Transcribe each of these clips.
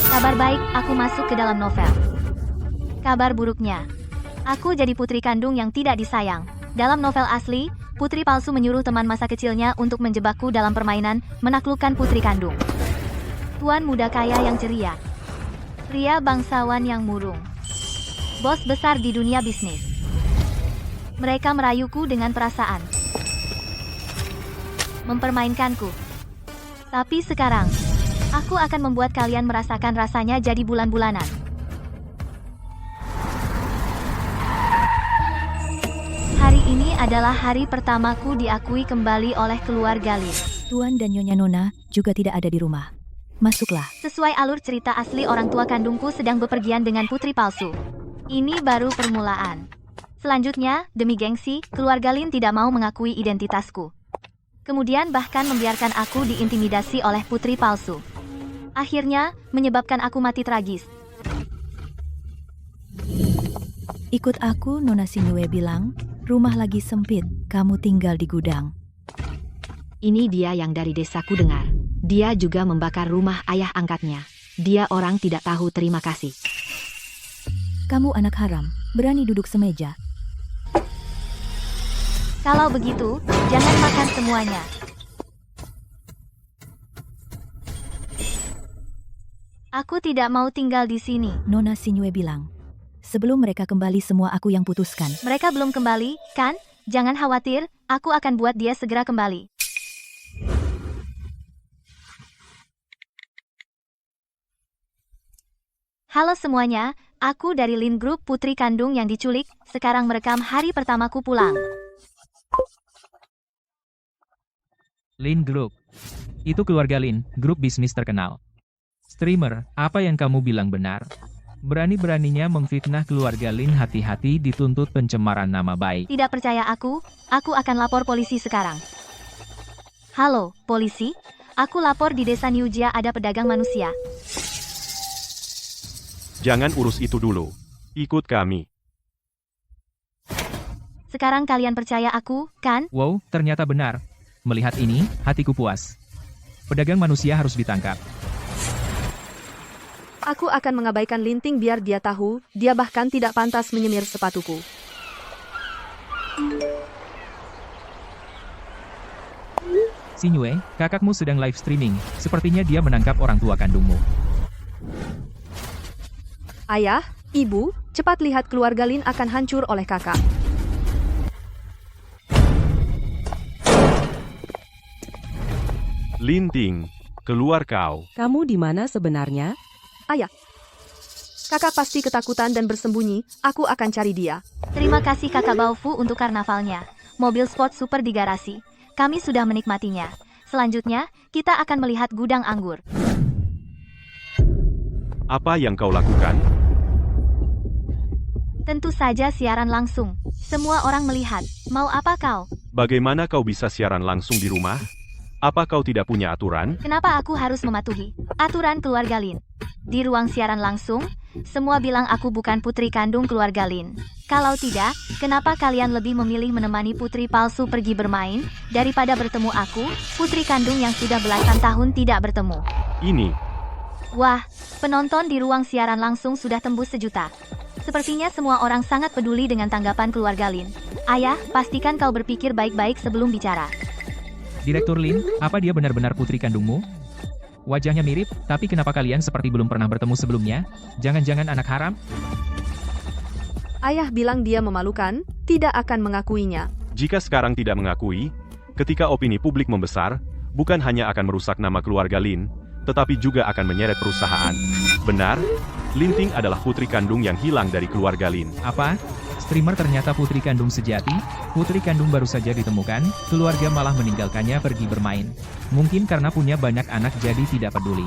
Kabar baik, aku masuk ke dalam novel. Kabar buruknya, aku jadi putri kandung yang tidak disayang. Dalam novel asli, putri palsu menyuruh teman masa kecilnya untuk menjebakku dalam permainan, menaklukkan putri kandung. Tuan muda kaya yang ceria. Pria bangsawan yang murung. Bos besar di dunia bisnis. Mereka merayuku dengan perasaan. Mempermainkanku. Tapi sekarang, aku akan membuat kalian merasakan rasanya jadi bulan-bulanan. Hari ini adalah hari pertamaku diakui kembali oleh keluarga Lin. Tuan dan Nyonya Nona juga tidak ada di rumah. Masuklah. Sesuai alur cerita asli, orang tua kandungku sedang bepergian dengan putri palsu. Ini baru permulaan. Selanjutnya, demi gengsi, keluarga Lin tidak mau mengakui identitasku. Kemudian bahkan membiarkan aku diintimidasi oleh putri palsu. Akhirnya, menyebabkan aku mati tragis. Ikut aku, Nona Sinyue bilang, rumah lagi sempit, kamu tinggal di gudang. Ini dia yang dari desaku dengar. Dia juga membakar rumah ayah angkatnya. Dia orang tidak tahu terima kasih. Kamu anak haram, berani duduk semeja. Kalau begitu, jangan makan semuanya. Aku tidak mau tinggal di sini. Nona Sinyue bilang. Sebelum mereka kembali, semua aku yang putuskan. Mereka belum kembali, kan? Jangan khawatir, aku akan buat dia segera kembali. Halo semuanya, aku dari Lin Group, putri kandung yang diculik, sekarang merekam hari pertamaku pulang. Lin Group. Itu keluarga Lin, grup bisnis terkenal. Streamer, apa yang kamu bilang benar? Berani-beraninya memfitnah keluarga Lin, hati-hati dituntut pencemaran nama baik. Tidak percaya aku akan lapor polisi sekarang. Halo, polisi? Aku lapor di desa Niujia ada pedagang manusia. Jangan urus itu dulu. Ikut kami. Sekarang kalian percaya aku, kan? Wow, ternyata benar. Melihat ini, hatiku puas. Pedagang manusia harus ditangkap. Aku akan mengabaikan Linting biar dia tahu, dia bahkan tidak pantas menyemir sepatuku. Sinyue, kakakmu sedang live streaming. Sepertinya dia menangkap orang tua kandungmu. Ayah, ibu, cepat lihat keluarga Lin akan hancur oleh kakak. Linting, keluar kau. Kamu di mana sebenarnya? Ayah. Kakak pasti ketakutan dan bersembunyi, aku akan cari dia. Terima kasih kakak Baofu untuk karnavalnya. Mobil sport super di garasi. Kami sudah menikmatinya. Selanjutnya, kita akan melihat gudang anggur. Apa yang kau lakukan? Tentu saja siaran langsung. Semua orang melihat. Mau apa kau? Bagaimana kau bisa siaran langsung di rumah? Apa kau tidak punya aturan? Kenapa aku harus mematuhi aturan keluarga Lin? Di ruang siaran langsung, semua bilang aku bukan putri kandung keluarga Lin. Kalau tidak, kenapa kalian lebih memilih menemani putri palsu pergi bermain, daripada bertemu aku, putri kandung yang sudah belasan tahun tidak bertemu? Ini. Wah, penonton di ruang siaran langsung sudah tembus 1 juta. Sepertinya semua orang sangat peduli dengan tanggapan keluarga Lin. Ayah, pastikan kau berpikir baik-baik sebelum bicara. Direktur Lin, apa dia benar-benar putri kandungmu? Wajahnya mirip, tapi kenapa kalian seperti belum pernah bertemu sebelumnya? Jangan-jangan anak haram? Ayah bilang dia memalukan, tidak akan mengakuinya. Jika sekarang tidak mengakui, ketika opini publik membesar, bukan hanya akan merusak nama keluarga Lin, tetapi juga akan menyeret perusahaan. Benar, Linting adalah putri kandung yang hilang dari keluarga Lin. Apa? Streamer ternyata putri kandung sejati? Putri kandung baru saja ditemukan, keluarga malah meninggalkannya pergi bermain. Mungkin karena punya banyak anak jadi tidak peduli.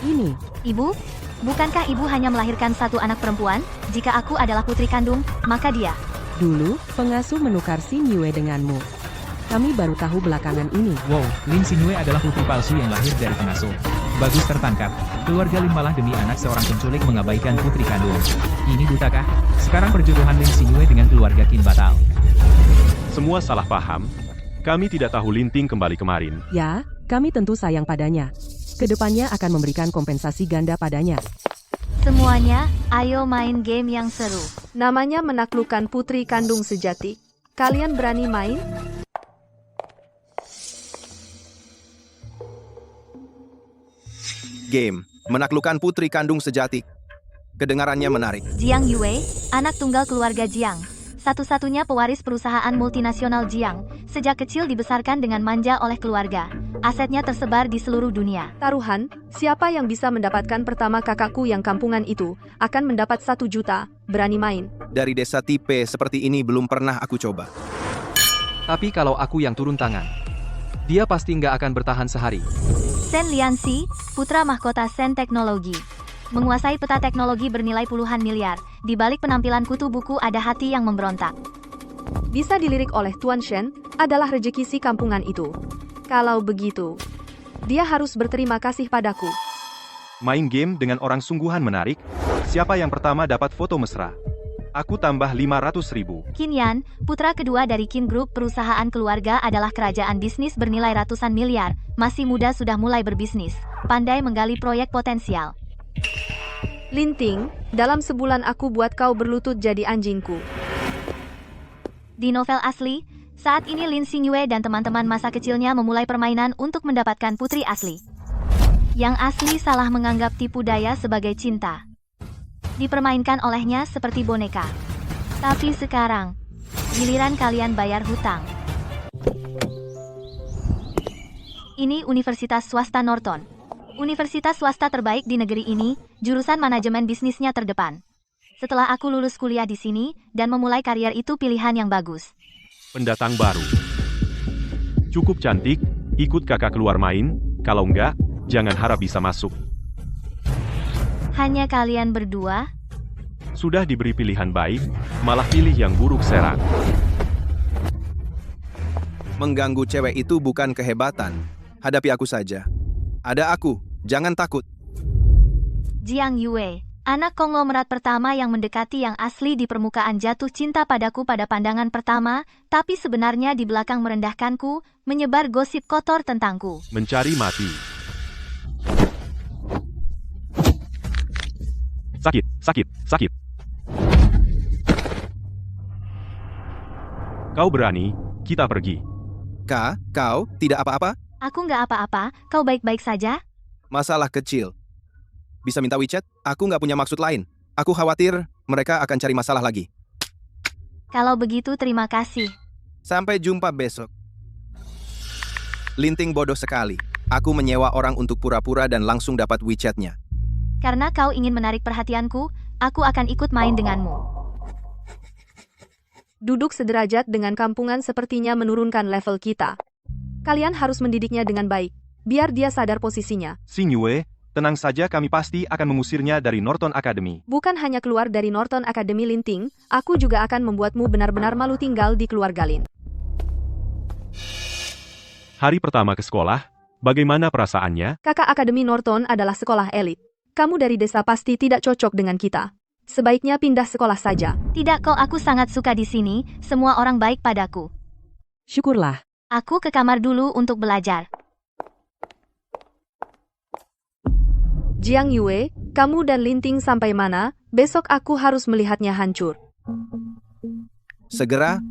Ini. Ibu, bukankah ibu hanya melahirkan 1 anak perempuan? Jika aku adalah putri kandung, maka dia. Dulu, pengasuh menukar Sinyue denganmu. Kami baru tahu belakangan ini. Wow, Lin Sinyue adalah putri palsu yang lahir dari pengasuh. Bagus tertangkap. Keluarga Lin malah demi anak seorang penculik mengabaikan putri kandung. Ini butakah? Sekarang perjodohan Lin Sinyue dengan keluarga Qin batal. Semua salah paham. Kami tidak tahu Linting kembali kemarin. Ya, kami tentu sayang padanya. Kedepannya akan memberikan kompensasi ganda padanya. Semuanya, ayo main game yang seru. Namanya menaklukkan putri kandung sejati. Kalian berani main? Game, menaklukkan putri kandung sejati. Kedengarannya menarik. Jiang Yue, anak tunggal keluarga Jiang. Satu-satunya pewaris perusahaan multinasional Jiang. Sejak kecil dibesarkan dengan manja oleh keluarga. Asetnya tersebar di seluruh dunia. Taruhan, siapa yang bisa mendapatkan pertama kakakku yang kampungan itu, akan mendapat 1 juta. Berani main? Dari desa tipe seperti ini belum pernah aku coba. Tapi kalau aku yang turun tangan, dia pasti nggak akan bertahan sehari. Sen Lianxi, putra mahkota Sen Teknologi. Menguasai peta teknologi bernilai puluhan miliar. Di balik penampilan kutu buku ada hati yang memberontak. Bisa dilirik oleh Tuan Shen, adalah rejeki si kampungan itu. Kalau begitu, dia harus berterima kasih padaku. Main game dengan orang sungguhan menarik. Siapa yang pertama dapat foto mesra? Aku tambah 500.000. Qin Yan, putra kedua dari Qin Group, perusahaan keluarga adalah kerajaan bisnis bernilai ratusan miliar. Masih muda sudah mulai berbisnis. Pandai menggali proyek potensial. Linting, dalam sebulan aku buat kau berlutut jadi anjingku. Di novel asli, saat ini Lin Xingyue dan teman-teman masa kecilnya memulai permainan untuk mendapatkan putri asli. Yang asli salah menganggap tipu daya sebagai cinta. Dipermainkan olehnya seperti boneka. Tapi sekarang, giliran kalian bayar hutang. Ini Universitas Swasta Norton. Universitas swasta terbaik di negeri ini, jurusan manajemen bisnisnya terdepan. Setelah aku lulus kuliah di sini, dan memulai karier itu pilihan yang bagus. Pendatang baru. Cukup cantik, ikut kakak keluar main, kalau enggak, jangan harap bisa masuk. Hanya kalian berdua? Sudah diberi pilihan baik, malah pilih yang buruk serang. Mengganggu cewek itu bukan kehebatan. Hadapi aku saja. Ada aku, jangan takut. Jiang Yue, anak konglomerat pertama yang mendekati yang asli di permukaan jatuh cinta padaku pada pandangan pertama, tapi sebenarnya di belakang merendahkanku, menyebar gosip kotor tentangku. Mencari mati. Sakit, sakit, sakit. Kau berani, kita pergi. Kau tidak apa-apa? Aku nggak apa-apa, kau baik-baik saja? Masalah kecil. Bisa minta WeChat? Aku nggak punya maksud lain. Aku khawatir mereka akan cari masalah lagi. Kalau begitu terima kasih. Sampai jumpa besok. Linting bodoh sekali. Aku menyewa orang untuk pura-pura dan langsung dapat WeChat-nya. Karena kau ingin menarik perhatianku, aku akan ikut main denganmu. Duduk sederajat dengan kampungan sepertinya menurunkan level kita. Kalian harus mendidiknya dengan baik, biar dia sadar posisinya. Xingyue, tenang saja, kami pasti akan mengusirnya dari Norton Academy. Bukan hanya keluar dari Norton Academy Linting, aku juga akan membuatmu benar-benar malu tinggal di keluarga Lin. Hari pertama ke sekolah, bagaimana perasaannya? Kakak Akademi Norton adalah sekolah elit. Kamu dari desa pasti tidak cocok dengan kita. Sebaiknya pindah sekolah saja. Tidak kok, aku sangat suka di sini, semua orang baik padaku. Syukurlah. Aku ke kamar dulu untuk belajar. Jiang Yue, kamu dan Linting sampai mana? Besok aku harus melihatnya hancur. Segera.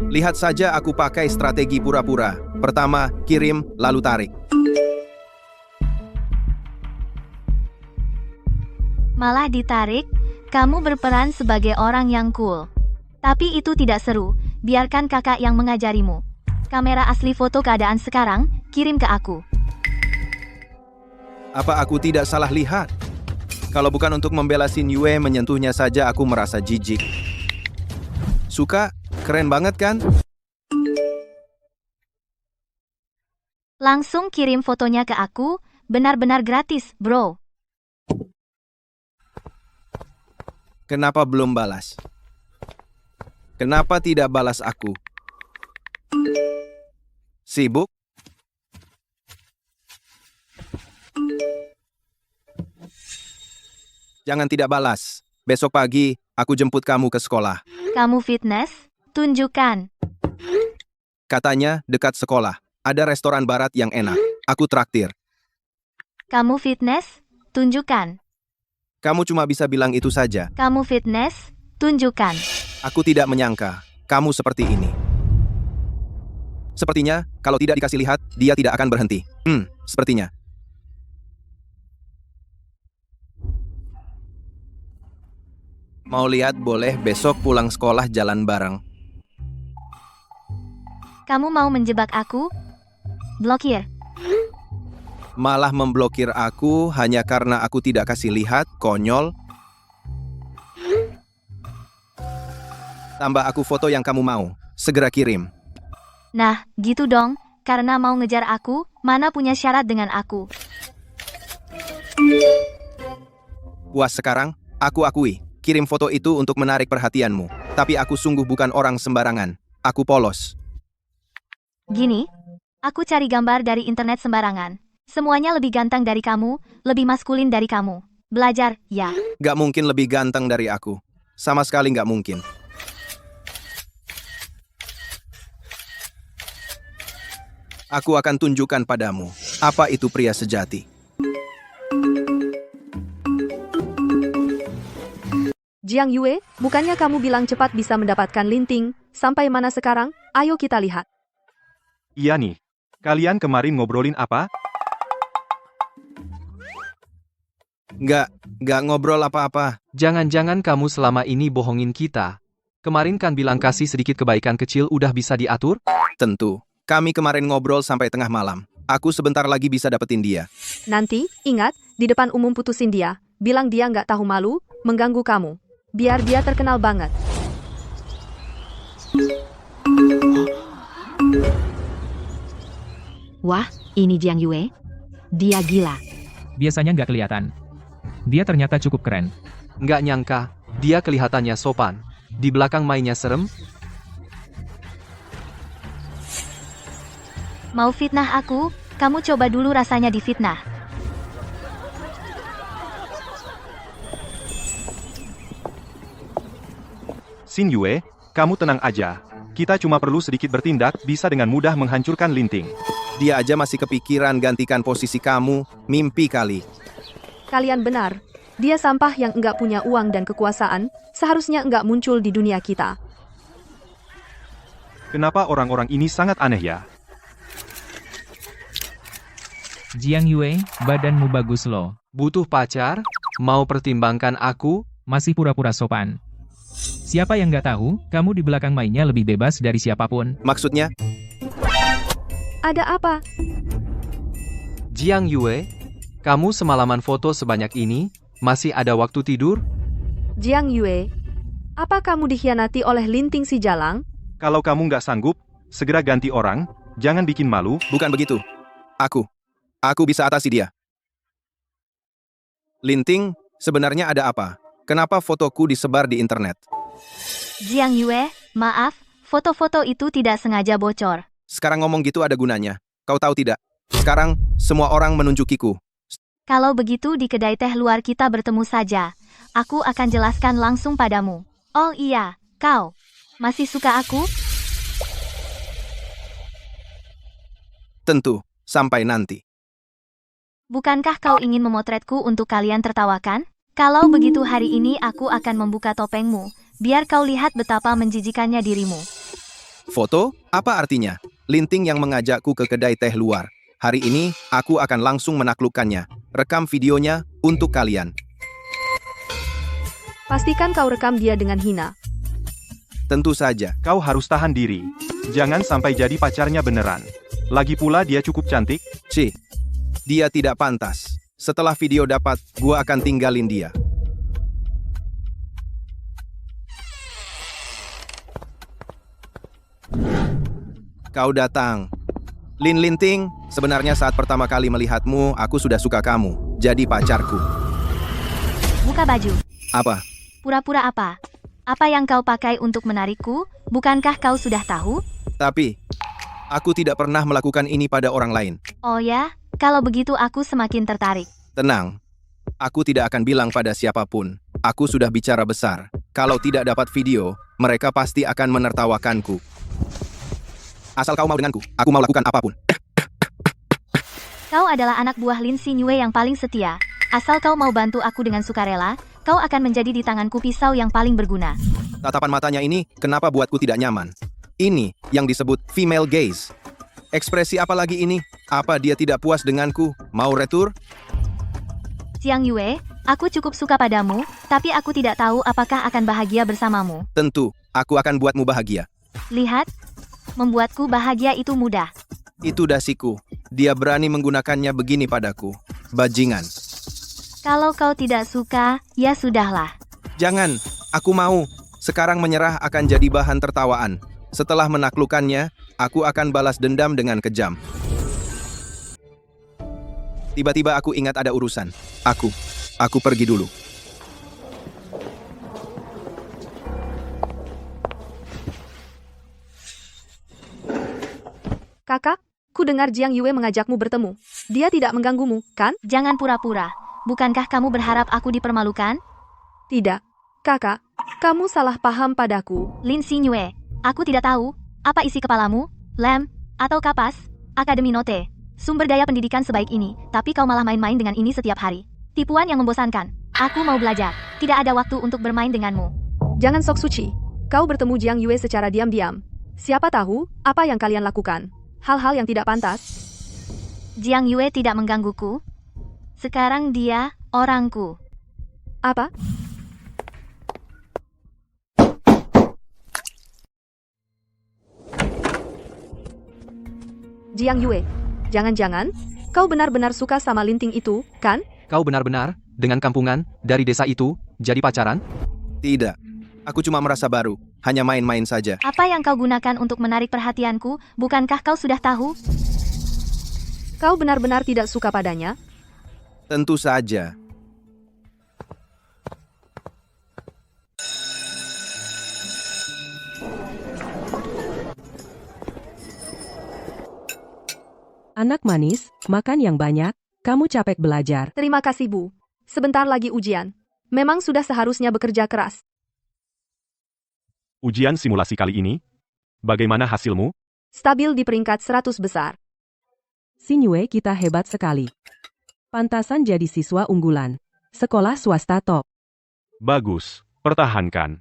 Lihat saja aku pakai strategi pura-pura. Pertama, kirim, lalu tarik. Malah ditarik, kamu berperan sebagai orang yang cool. Tapi itu tidak seru, biarkan kakak yang mengajarimu. Kamera asli foto keadaan sekarang, kirim ke aku. Apa aku tidak salah lihat? Kalau bukan untuk membela Xingyue, menyentuhnya saja aku merasa jijik. Suka? Keren banget kan? Langsung kirim fotonya ke aku, benar-benar gratis, bro. Kenapa belum balas? Kenapa tidak balas aku? Sibuk? Jangan tidak balas. Besok pagi, aku jemput kamu ke sekolah. Kamu fitness? Tunjukkan. Katanya, dekat sekolah. Ada restoran barat yang enak. Aku traktir. Kamu fitness? Tunjukkan. Kamu cuma bisa bilang itu saja. Kamu fitness? Tunjukkan. Aku tidak menyangka kamu seperti ini. Sepertinya, kalau tidak dikasih lihat, dia tidak akan berhenti. Sepertinya. Mau lihat boleh besok pulang sekolah jalan bareng. Kamu mau menjebak aku? Blokir. Malah memblokir aku hanya karena aku tidak kasih lihat, konyol. Tambah aku foto yang kamu mau. Segera kirim. Nah, gitu dong. Karena mau ngejar aku, mana punya syarat dengan aku. Puas sekarang? Aku akui. Kirim foto itu untuk menarik perhatianmu. Tapi aku sungguh bukan orang sembarangan. Aku polos. Gini, aku cari gambar dari internet sembarangan. Semuanya lebih ganteng dari kamu, lebih maskulin dari kamu. Belajar, ya. Gak mungkin lebih ganteng dari aku. Sama sekali gak mungkin. Aku akan tunjukkan padamu apa itu pria sejati. Jiang Yue, bukannya kamu bilang cepat bisa mendapatkan linting? Sampai mana sekarang? Ayo kita lihat. Iya nih. Kalian kemarin ngobrolin apa? Gak ngobrol apa-apa. Jangan-jangan kamu selama ini bohongin kita. Kemarin kan bilang kasih sedikit kebaikan kecil udah bisa diatur? Tentu. Kami kemarin ngobrol sampai tengah malam. Aku sebentar lagi bisa dapetin dia. Nanti, ingat, di depan umum putusin dia. Bilang dia nggak tahu malu, mengganggu kamu. Biar dia terkenal banget. Wah, ini Jiang Yue. Dia gila. Biasanya nggak kelihatan. Dia ternyata cukup keren. Nggak nyangka, dia kelihatannya sopan. Di belakang mainnya serem. Mau fitnah aku? Kamu coba dulu rasanya difitnah. Xin Yue, kamu tenang aja. Kita cuma perlu sedikit bertindak, bisa dengan mudah menghancurkan linting. Dia aja masih kepikiran gantikan posisi kamu. Mimpi kali. Kalian benar. Dia sampah yang nggak punya uang dan kekuasaan, seharusnya nggak muncul di dunia kita. Kenapa orang-orang ini sangat aneh ya? Jiang Yue, badanmu bagus loh. Butuh pacar? Mau pertimbangkan aku? Masih pura-pura sopan. Siapa yang nggak tahu, kamu di belakang mainnya lebih bebas dari siapapun. Maksudnya, Ada apa? Jiang Yue, kamu semalaman foto sebanyak ini, masih ada waktu tidur? Jiang Yue, apa kamu dikhianati oleh linting si Jalang? Kalau kamu nggak sanggup, segera ganti orang, jangan bikin malu. bukan begitu. Aku bisa atasi dia. Linting, sebenarnya ada apa? Kenapa fotoku disebar di internet? Jiang Yue, maaf, foto-foto itu tidak sengaja bocor. Sekarang ngomong gitu ada gunanya. Kau tahu tidak? Sekarang, semua orang menunjukiku. Kalau begitu di kedai teh luar kita bertemu saja. Aku akan jelaskan langsung padamu. Oh iya, kau masih suka aku? Tentu, sampai nanti. Bukankah kau ingin memotretku untuk kalian tertawakan? Kalau begitu hari ini aku akan membuka topengmu, biar kau lihat betapa menjijikannya dirimu. Foto? Apa artinya? Linting yang mengajakku ke kedai teh luar. Hari ini, aku akan langsung menaklukkannya. Rekam videonya untuk kalian. Pastikan kau rekam dia dengan hina. Tentu saja. Kau harus tahan diri. Jangan sampai jadi pacarnya beneran. Lagi pula dia cukup cantik. Dia tidak pantas. Setelah video dapat, gua akan tinggalin dia. Kau datang. Lin Linting, sebenarnya saat pertama kali melihatmu, aku sudah suka kamu. Jadi pacarku. Buka baju. Apa? Pura-pura apa? Apa yang kau pakai untuk menarikku? Bukankah kau sudah tahu? Tapi, aku tidak pernah melakukan ini pada orang lain. Oh ya, kalau begitu aku semakin tertarik. Tenang. Aku tidak akan bilang pada siapapun. Aku sudah bicara besar. Kalau tidak dapat video, mereka pasti akan menertawakanku. Asal kau mau denganku, aku mau lakukan apapun. Kau adalah anak buah Lin Xingyue yang paling setia. Asal kau mau bantu aku dengan sukarela, kau akan menjadi di tanganku pisau yang paling berguna. Tatapan matanya ini, kenapa buatku tidak nyaman? Ini yang disebut female gaze. Ekspresi apa lagi ini? Apa dia tidak puas denganku? Mau retur? Jiang Yue, aku cukup suka padamu, tapi aku tidak tahu apakah akan bahagia bersamamu. Tentu, aku akan buatmu bahagia. Lihat, membuatku bahagia itu mudah. Itu dasiku. Dia berani menggunakannya begini padaku. Bajingan. Kalau kau tidak suka, ya sudahlah. Jangan, aku mau. Sekarang menyerah akan jadi bahan tertawaan. Setelah menaklukkannya, aku akan balas dendam dengan kejam. Tiba-tiba aku ingat ada urusan. Aku pergi dulu. Kakak, ku dengar Jiang Yue mengajakmu bertemu. Dia tidak mengganggumu, kan? Jangan pura-pura. Bukankah kamu berharap aku dipermalukan? Tidak. Kakak, kamu salah paham padaku. Lin Xingyue, aku tidak tahu. Apa isi kepalamu? Lem? Atau kapas? Akademi Note. Sumber daya pendidikan sebaik ini, tapi kau malah main-main dengan ini setiap hari. Tipuan yang membosankan. Aku mau belajar. Tidak ada waktu untuk bermain denganmu. Jangan sok suci. Kau bertemu Jiang Yue secara diam-diam. Siapa tahu apa yang kalian lakukan. Hal-hal yang tidak pantas. Jiang Yue tidak menggangguku. Sekarang dia orangku. Apa? Jiang Yue, jangan-jangan kau benar-benar suka sama linting itu, kan? Kau benar-benar, dengan kampungan, dari desa itu, jadi pacaran? Tidak. Aku cuma merasa baru. Hanya main-main saja. Apa yang kau gunakan untuk menarik perhatianku? Bukankah kau sudah tahu? Kau benar-benar tidak suka padanya? Tentu saja. Anak manis, makan yang banyak, kamu capek belajar. Terima kasih, Bu. Sebentar lagi ujian. Memang sudah seharusnya bekerja keras. Ujian simulasi kali ini? Bagaimana hasilmu? Stabil di peringkat 100 besar. Xingyue kita hebat sekali. Pantasan jadi siswa unggulan. Sekolah swasta top. Bagus, pertahankan.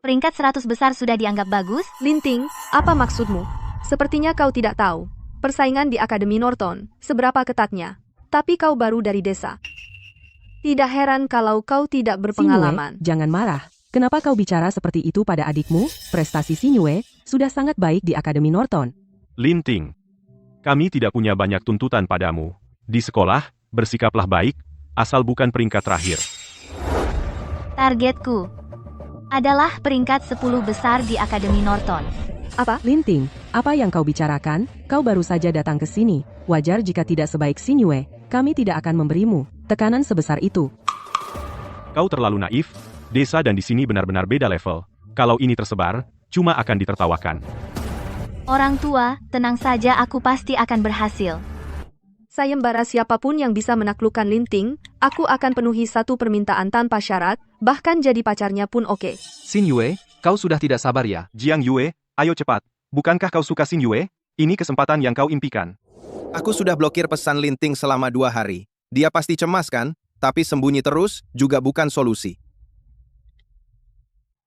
Peringkat 100 besar sudah dianggap bagus? Linting, apa maksudmu? Sepertinya kau tidak tahu. Persaingan di Akademi Norton, seberapa ketatnya. Tapi kau baru dari desa. Tidak heran kalau kau tidak berpengalaman. Xingyue, jangan marah. Kenapa kau bicara seperti itu pada adikmu? Prestasi Xingyue sudah sangat baik di Akademi Norton. Linting, kami tidak punya banyak tuntutan padamu. Di sekolah, bersikaplah baik, asal bukan peringkat terakhir. Targetku adalah peringkat 10 besar di Akademi Norton. Apa? Linting, apa yang kau bicarakan? Kau baru saja datang ke sini. Wajar jika tidak sebaik Xingyue. Kami tidak akan memberimu tekanan sebesar itu. Kau terlalu naif. Desa dan di sini benar-benar beda level. Kalau ini tersebar, cuma akan ditertawakan. Orang tua, tenang saja, aku pasti akan berhasil. Sayembara siapapun yang bisa menaklukkan Linting, aku akan penuhi satu permintaan tanpa syarat, bahkan jadi pacarnya pun oke. Xingyue, kau sudah tidak sabar ya? Jiang Yue, ayo cepat. Bukankah kau suka Xingyue? Ini kesempatan yang kau impikan. Aku sudah blokir pesan Linting selama 2 hari. Dia pasti cemas kan? Tapi sembunyi terus juga bukan solusi.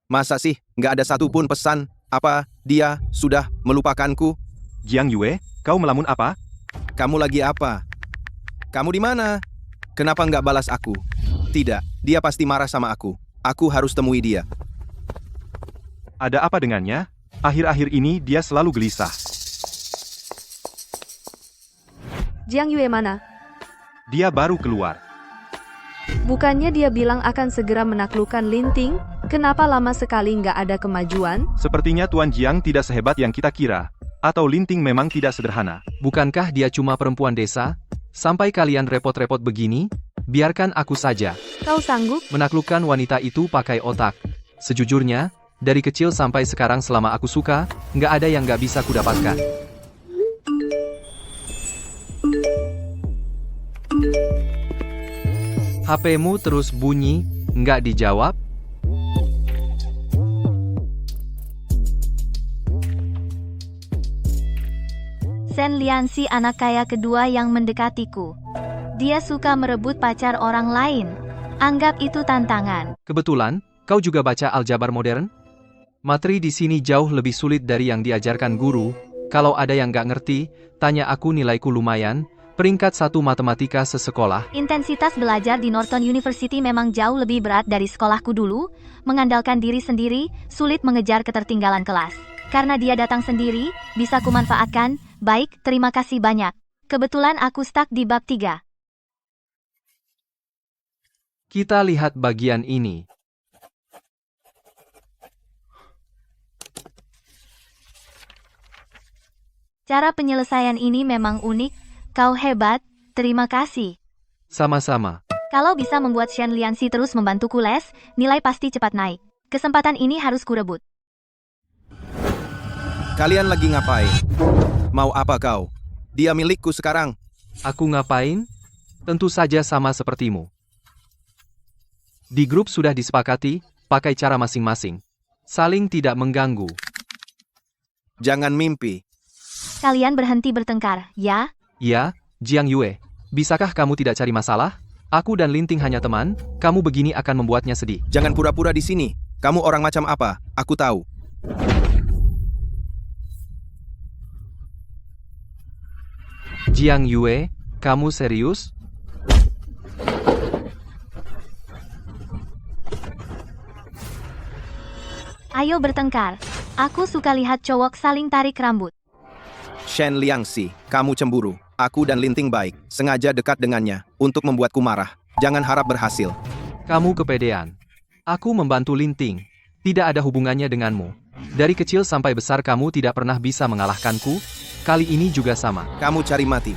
Masa sih, nggak ada satupun pesan? Apa, dia sudah melupakanku? Jiang Yue, kau melamun apa? Kamu lagi apa? Kamu di mana? Kenapa nggak balas aku? Tidak, dia pasti marah sama aku. Aku harus temui dia. Ada apa dengannya? Akhir-akhir ini dia selalu gelisah. Jiang Yue mana? Dia baru keluar. Bukannya dia bilang akan segera menaklukkan Linting? Kenapa lama sekali nggak ada kemajuan? Sepertinya Tuan Jiang tidak sehebat yang kita kira. Atau Linting memang tidak sederhana. Bukankah dia cuma perempuan desa? Sampai kalian repot-repot begini? Biarkan aku saja. Kau sanggup? Menaklukkan wanita itu pakai otak. Sejujurnya, dari kecil sampai sekarang selama aku suka, nggak ada yang nggak bisa kudapatkan. HP-mu terus bunyi, nggak dijawab? Shen Lianxi anak kaya kedua yang mendekatiku. Dia suka merebut pacar orang lain. Anggap itu tantangan. Kebetulan, kau juga baca aljabar modern? Materi di sini jauh lebih sulit dari yang diajarkan guru. Kalau ada yang nggak ngerti, tanya aku, nilaiku lumayan. Peringkat 1 matematika sesekolah. Intensitas belajar di Norton University memang jauh lebih berat dari sekolahku dulu. Mengandalkan diri sendiri, sulit mengejar ketertinggalan kelas. Karena dia datang sendiri, bisa kumanfaatkan. Baik, terima kasih banyak. Kebetulan aku stuck di bab 3. Kita lihat bagian ini. Cara penyelesaian ini memang unik. Kau hebat, terima kasih. Sama-sama. Kalau bisa membuat Shen Lianxi terus membantuku les, nilai pasti cepat naik. Kesempatan ini harus kurebut. Kalian lagi ngapain? Mau apa kau? Dia milikku sekarang. Aku ngapain? Tentu saja sama sepertimu. Di grup sudah disepakati, pakai cara masing-masing. Saling tidak mengganggu. Jangan mimpi. Kalian berhenti bertengkar, ya? Ya, Jiang Yue. Bisakah kamu tidak cari masalah? Aku dan Linting hanya teman, kamu begini akan membuatnya sedih. Jangan pura-pura di sini. Kamu orang macam apa? Aku tahu. Jiang Yue, kamu serius? Ayo bertengkar. Aku suka lihat cowok saling tarik rambut. Shen Lianxi, kamu cemburu. Aku dan Linting baik, sengaja dekat dengannya, untuk membuatku marah. Jangan harap berhasil. Kamu kepedean. Aku membantu Linting. Tidak ada hubungannya denganmu. Dari kecil sampai besar kamu tidak pernah bisa mengalahkanku. Kali ini juga sama. Kamu cari mati.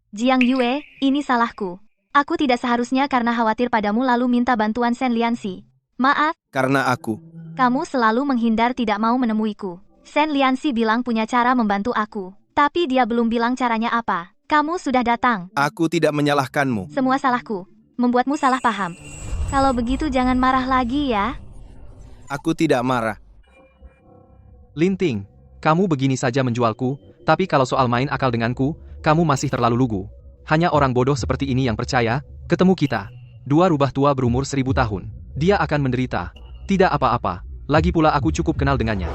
Jiang Yue, ini salahku. Aku tidak seharusnya karena khawatir padamu lalu minta bantuan Shen Lianxi. Maaf. Karena aku. Kamu selalu menghindar tidak mau menemuiku. Shen Lianxi bilang punya cara membantu aku. Tapi dia belum bilang caranya apa. Kamu sudah datang. Aku tidak menyalahkanmu. Semua salahku. Membuatmu salah paham. Kalau begitu jangan marah lagi ya. Aku tidak marah. Linting, kamu begini saja menjualku, tapi kalau soal main akal denganku, kamu masih terlalu lugu. Hanya orang bodoh seperti ini yang percaya, ketemu kita. Dua rubah tua berumur 1000 tahun. Dia akan menderita. Tidak apa-apa. Lagi pula aku cukup kenal dengannya.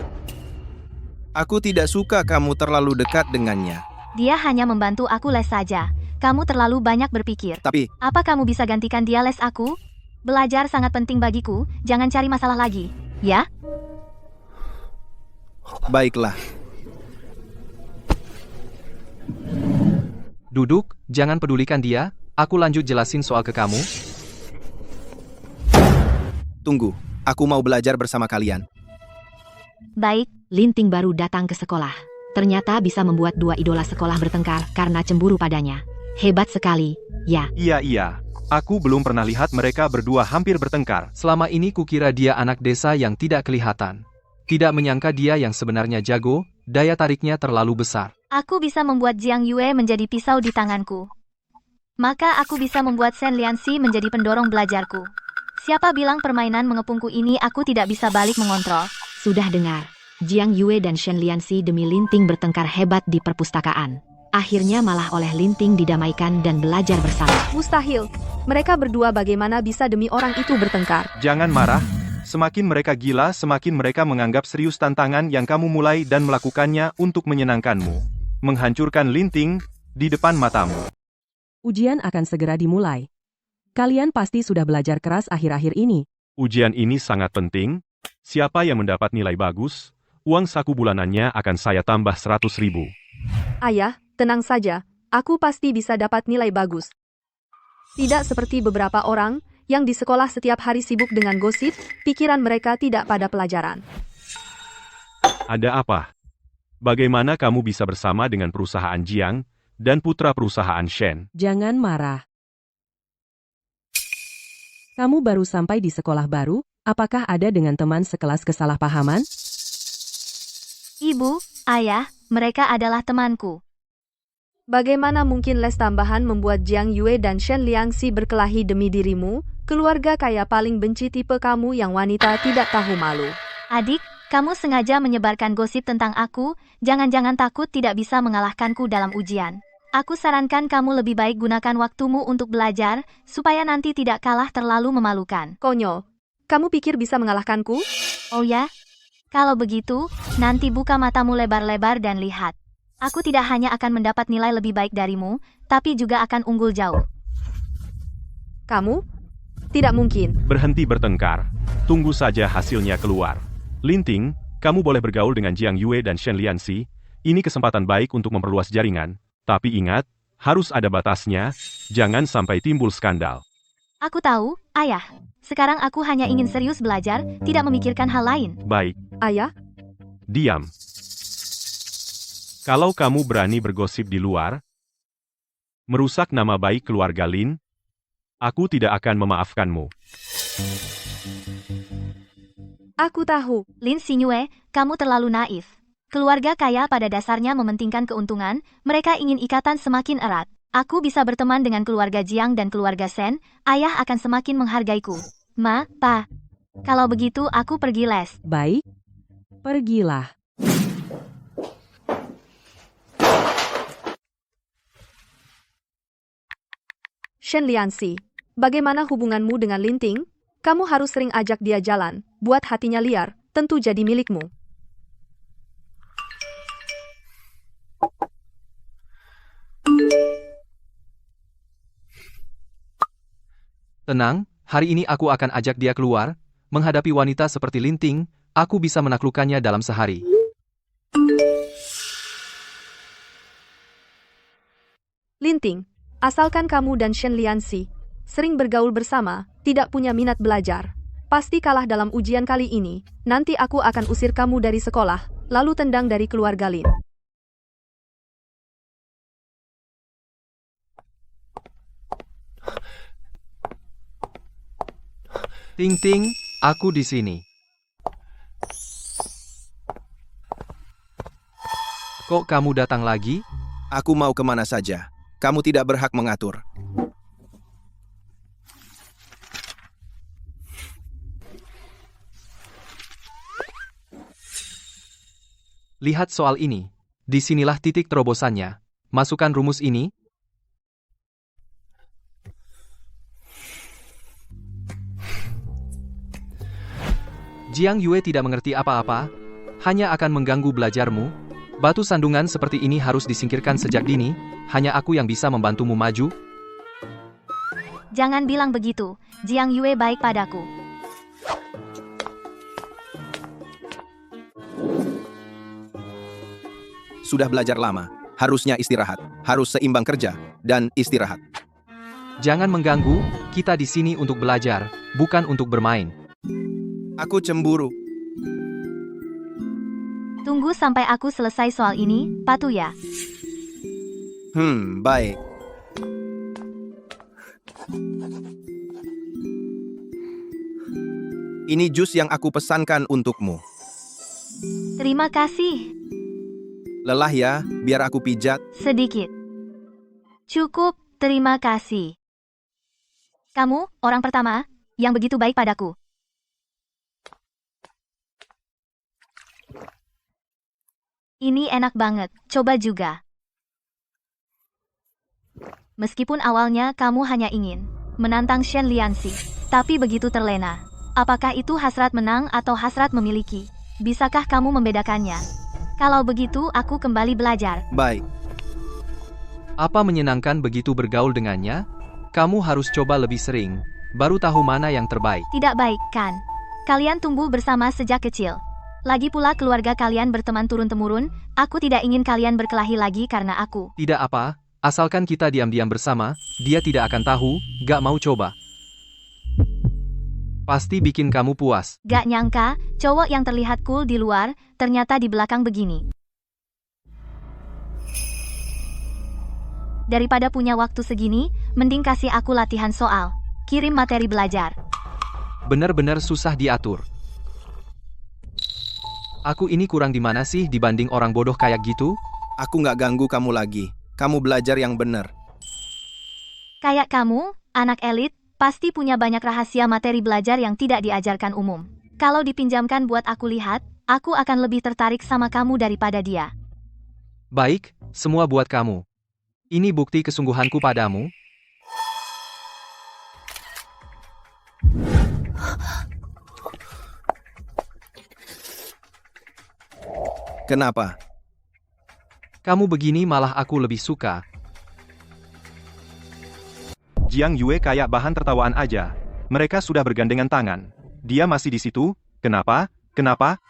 Aku tidak suka kamu terlalu dekat dengannya. Dia hanya membantu aku les saja. Kamu terlalu banyak berpikir. Tapi, apa kamu bisa gantikan dia les aku? Belajar sangat penting bagiku, jangan cari masalah lagi. Ya? baiklah. Duduk, jangan pedulikan dia. Aku lanjut jelasin soal ke kamu. Tunggu, aku mau belajar bersama kalian. Baik. Linting baru datang ke sekolah. Ternyata bisa membuat dua idola sekolah bertengkar karena cemburu padanya. Hebat sekali, ya. Iya. Aku belum pernah lihat mereka berdua hampir bertengkar. Selama ini kukira dia anak desa yang tidak kelihatan. Tidak menyangka dia yang sebenarnya jago, daya tariknya terlalu besar. Aku bisa membuat Jiang Yue menjadi pisau di tanganku. Maka aku bisa membuat Shen Lianxi menjadi pendorong belajarku. Siapa bilang permainan mengepungku ini aku tidak bisa balik mengontrol? Sudah dengar. Jiang Yue dan Shen Lianxi demi Linting bertengkar hebat di perpustakaan. Akhirnya malah oleh Linting didamaikan dan belajar bersama. Mustahil. Mereka berdua bagaimana bisa demi orang itu bertengkar? Jangan marah. Semakin mereka gila, semakin mereka menganggap serius tantangan yang kamu mulai dan melakukannya untuk menyenangkanmu. Menghancurkan Linting di depan matamu. Ujian akan segera dimulai. Kalian pasti sudah belajar keras akhir-akhir ini. Ujian ini sangat penting. Siapa yang mendapat nilai bagus, uang saku bulanannya akan saya tambah 100.000. Ayah, tenang saja. Aku pasti bisa dapat nilai bagus. Tidak seperti beberapa orang yang di sekolah setiap hari sibuk dengan gosip, pikiran mereka tidak pada pelajaran. Ada apa? Bagaimana kamu bisa bersama dengan perusahaan Jiang dan putra perusahaan Shen? Jangan marah. Kamu baru sampai di sekolah baru, apakah ada dengan teman sekelas kesalahpahaman? Ibu, ayah, mereka adalah temanku. Bagaimana mungkin les tambahan membuat Jiang Yue dan Shen Lianxi berkelahi demi dirimu? Keluarga kaya paling benci tipe kamu yang wanita tidak tahu malu. Adik, Kamu sengaja menyebarkan gosip tentang aku, jangan-jangan takut tidak bisa mengalahkanku dalam ujian. Aku sarankan kamu lebih baik gunakan waktumu untuk belajar, supaya nanti tidak kalah terlalu memalukan. Konyol. Kamu pikir bisa mengalahkanku? Oh ya? Kalau begitu, nanti buka matamu lebar-lebar dan lihat. Aku tidak hanya akan mendapat nilai lebih baik darimu, tapi juga akan unggul jauh. Kamu? Tidak mungkin. Berhenti bertengkar. Tunggu saja hasilnya keluar. Linting, kamu boleh bergaul dengan Jiang Yue dan Shen Lianxi. Ini kesempatan baik untuk memperluas jaringan. Tapi ingat, harus ada batasnya. Jangan sampai timbul skandal. Aku tahu, Ayah. Sekarang aku hanya ingin serius belajar, tidak memikirkan hal lain. Baik, Ayah? diam. Kalau kamu berani bergosip di luar, merusak nama baik keluarga Lin, aku tidak akan memaafkanmu. Aku tahu. Lin Xingyue, kamu terlalu naif. Keluarga kaya pada dasarnya mementingkan keuntungan, mereka ingin ikatan semakin erat. Aku bisa berteman dengan keluarga Jiang dan keluarga Shen, ayah akan semakin menghargaiku. Ma, Pa. Kalau begitu aku pergi les. Baik, pergilah. Shen Lianxi, bagaimana hubunganmu dengan Linting? Kamu harus sering ajak dia jalan, buat hatinya liar, tentu jadi milikmu. Tenang, hari ini aku akan ajak dia keluar. Menghadapi wanita seperti Linting, aku bisa menaklukkannya dalam sehari. Linting, asalkan kamu dan Shen Lianxi sering bergaul bersama, tidak punya minat belajar, pasti kalah dalam ujian kali ini. Nanti aku akan usir kamu dari sekolah, lalu tendang dari keluarga Lin. Ting Ting, aku di sini. Kok kamu datang lagi? Aku mau kemana saja. Kamu tidak berhak mengatur. Lihat soal ini. Disinilah titik terobosannya. Masukkan rumus ini. Jiang Yue tidak mengerti apa-apa, hanya akan mengganggu belajarmu. Batu sandungan seperti ini harus disingkirkan sejak dini, hanya aku yang bisa membantumu maju. Jangan bilang begitu, Jiang Yue baik padaku. Sudah belajar lama, harusnya istirahat, harus seimbang kerja dan istirahat. Jangan mengganggu, kita di sini untuk belajar, bukan untuk bermain. Aku cemburu. Tunggu sampai aku selesai soal ini, Patu ya. Baik. Ini jus yang aku pesankan untukmu. Terima kasih. Lelah ya, biar aku pijat. Sedikit. Cukup, terima kasih. Kamu, orang pertama, yang begitu baik padaku. Ini enak banget, coba juga. Meskipun awalnya kamu hanya ingin menantang Shen Lianxi, tapi begitu terlena. Apakah itu hasrat menang atau hasrat memiliki? Bisakah kamu membedakannya? Kalau begitu, aku kembali belajar. Baik. Apa menyenangkan begitu bergaul dengannya? Kamu harus coba lebih sering, baru tahu mana yang terbaik. Tidak baik, kan? Kalian tumbuh bersama sejak kecil. Lagi pula keluarga kalian berteman turun-temurun, aku tidak ingin kalian berkelahi lagi karena aku. Tidak apa, asalkan kita diam-diam bersama, dia tidak akan tahu, gak mau coba. Pasti bikin kamu puas. Gak nyangka, cowok yang terlihat cool di luar, ternyata di belakang begini. Daripada punya waktu segini, mending kasih aku latihan soal. Kirim materi belajar. Bener-bener susah diatur. Aku ini kurang di mana sih dibanding orang bodoh kayak gitu? Aku nggak ganggu kamu lagi. Kamu belajar yang benar. Kayak kamu, anak elit, pasti punya banyak rahasia materi belajar yang tidak diajarkan umum. Kalau dipinjamkan buat aku lihat, aku akan lebih tertarik sama kamu daripada dia. Baik, semua buat kamu. Ini bukti kesungguhanku padamu. Kenapa? Kamu begini malah aku lebih suka. Jiang Yue kayak bahan tertawaan aja. Mereka sudah bergandengan tangan. Dia masih di situ? Kenapa? Kenapa?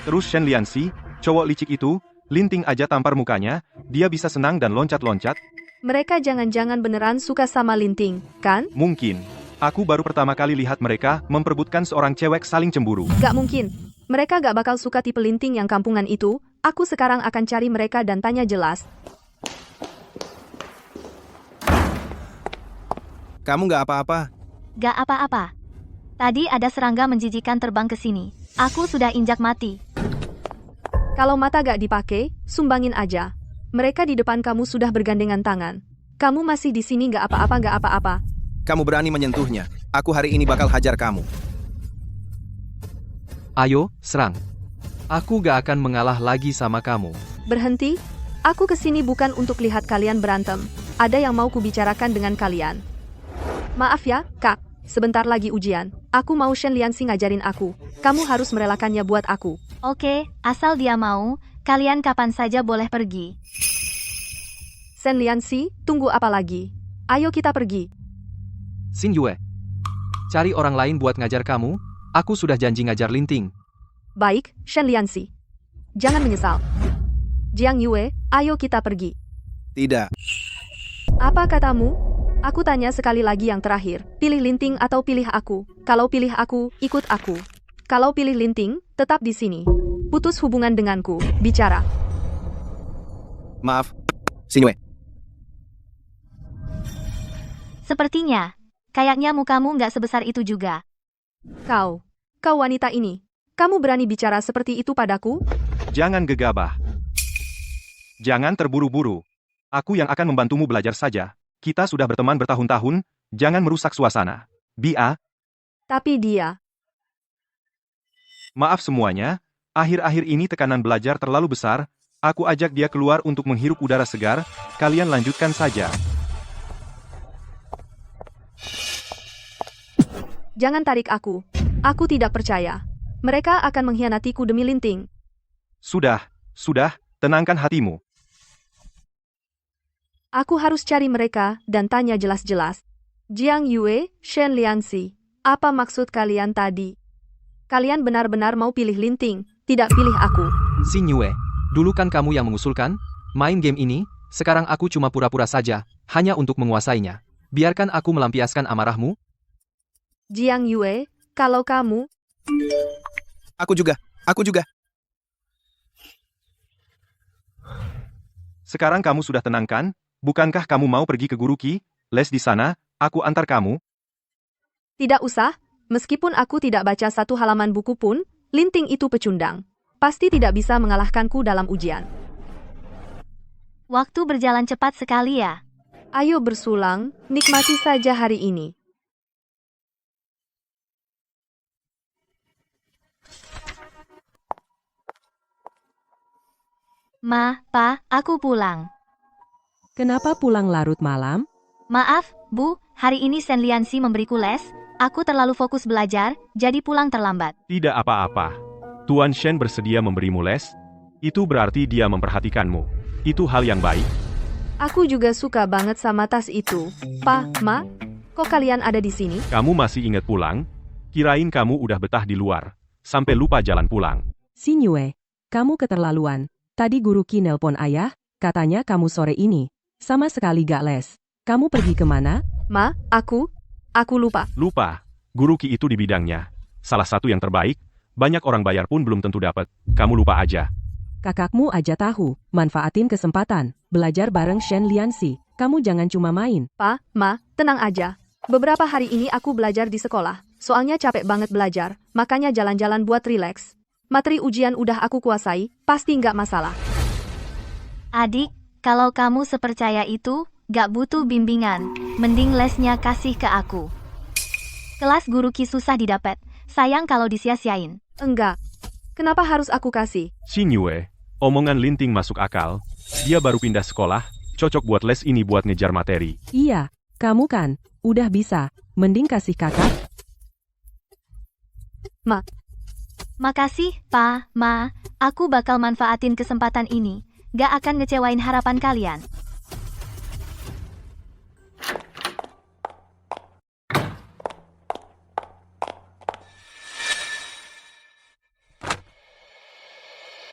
Terus Shen Lianxi, cowok licik itu, linting aja tampar mukanya, dia bisa senang dan loncat-loncat? Mereka jangan-jangan beneran suka sama Linting, kan? Mungkin. Aku baru pertama kali lihat mereka memperebutkan seorang cewek saling cemburu. Gak mungkin. Mereka gak bakal suka tipe Linting yang kampungan itu. Aku sekarang akan cari mereka dan tanya jelas. Kamu nggak apa-apa? Gak apa-apa. Tadi ada serangga menjijikan terbang ke sini. Aku sudah injak mati. Kalau mata gak dipakai, sumbangin aja. Mereka di depan kamu sudah bergandengan tangan. Kamu masih di sini gak apa-apa, gak apa-apa. Kamu berani menyentuhnya. Aku hari ini bakal hajar kamu. Ayo, serang. Aku gak akan mengalah lagi sama kamu. Berhenti. Aku kesini bukan untuk lihat kalian berantem. Ada yang mau kubicarakan dengan kalian. Maaf ya, Kak. Sebentar lagi ujian. Aku mau Shen Lianxi ngajarin aku. Kamu harus merelakannya buat aku. Oke, asal dia mau, kalian kapan saja boleh pergi. Shen Lianxi, tunggu apa lagi? Ayo kita pergi. Xin Yue. Cari orang lain buat ngajar kamu. Aku sudah janji ngajar Linting. Baik, Shen Lianxi. Jangan menyesal. Jiang Yue, ayo kita pergi. Tidak. Apa katamu? Aku tanya sekali lagi yang terakhir. Pilih Linting atau pilih aku? Kalau pilih aku, ikut aku. Kalau pilih Linting, tetap di sini. Putus hubungan denganku. Bicara. Maaf. Xingyue. Sepertinya, kayaknya mukamu nggak sebesar itu juga. Kau wanita ini. Kamu berani bicara seperti itu padaku? Jangan gegabah. Jangan terburu-buru. Aku yang akan membantumu belajar saja. Kita sudah berteman bertahun-tahun, jangan merusak suasana. Bia. Tapi dia. Maaf semuanya, akhir-akhir ini tekanan belajar terlalu besar, aku ajak dia keluar untuk menghirup udara segar, kalian lanjutkan saja. Jangan tarik aku. Aku tidak percaya. Mereka akan mengkhianatiku demi Linting. Sudah, tenangkan hatimu. Aku harus cari mereka dan tanya jelas-jelas. Jiang Yue, Shen Lianxi, apa maksud kalian tadi? Kalian benar-benar mau pilih Linting, tidak pilih aku. Xin Yue, dulu kan kamu yang mengusulkan main game ini, sekarang aku cuma pura-pura saja, hanya untuk menguasainya. Biarkan aku melampiaskan amarahmu. Jiang Yue, kalau kamu... Aku juga. Sekarang kamu sudah tenang kan? Bukankah kamu mau pergi ke Guru Qi, les di sana, aku antar kamu? Tidak usah, meskipun aku tidak baca satu halaman buku pun, Linting itu pecundang. Pasti tidak bisa mengalahkanku dalam ujian. Waktu berjalan cepat sekali ya. Ayo bersulang, nikmati saja hari ini. Ma, Pa, aku pulang. Kenapa pulang larut malam? Maaf, Bu, hari ini Shen Lianxi memberiku les. Aku terlalu fokus belajar, jadi pulang terlambat. Tidak apa-apa. Tuan Shen bersedia memberimu les. Itu berarti dia memperhatikanmu. Itu hal yang baik. Aku juga suka banget sama tas itu. Pa, Ma, kok kalian ada di sini? Kamu masih ingat pulang? Kirain kamu udah betah di luar. Sampai lupa jalan pulang. Xin Yue, kamu keterlaluan. Tadi Guru Qi nelpon ayah, katanya kamu sore ini sama sekali gak les. Kamu pergi kemana? Ma, aku lupa. Lupa. Guru Qi itu di bidangnya. Salah satu yang terbaik. Banyak orang bayar pun belum tentu dapat. Kamu lupa aja. Kakakmu aja tahu. Manfaatin kesempatan. Belajar bareng Shen Lianxi. Kamu jangan cuma main. Pa, Ma, tenang aja. Beberapa hari ini aku belajar di sekolah. Soalnya capek banget belajar. Makanya jalan-jalan buat rileks. Materi ujian udah aku kuasai. Pasti nggak masalah. Adik, kalau kamu sepercaya itu, gak butuh bimbingan. Mending lesnya kasih ke aku. Kelas Guru Qi susah didapat. Sayang kalau disia-siain. Enggak. Kenapa harus aku kasih? Xin Yue, omongan Linting masuk akal. Dia baru pindah sekolah, cocok buat les ini buat ngejar materi. Iya, kamu kan, udah bisa. Mending kasih kakak. Makasih, Pa, Ma. Aku bakal manfaatin kesempatan ini. Gak akan ngecewain harapan kalian.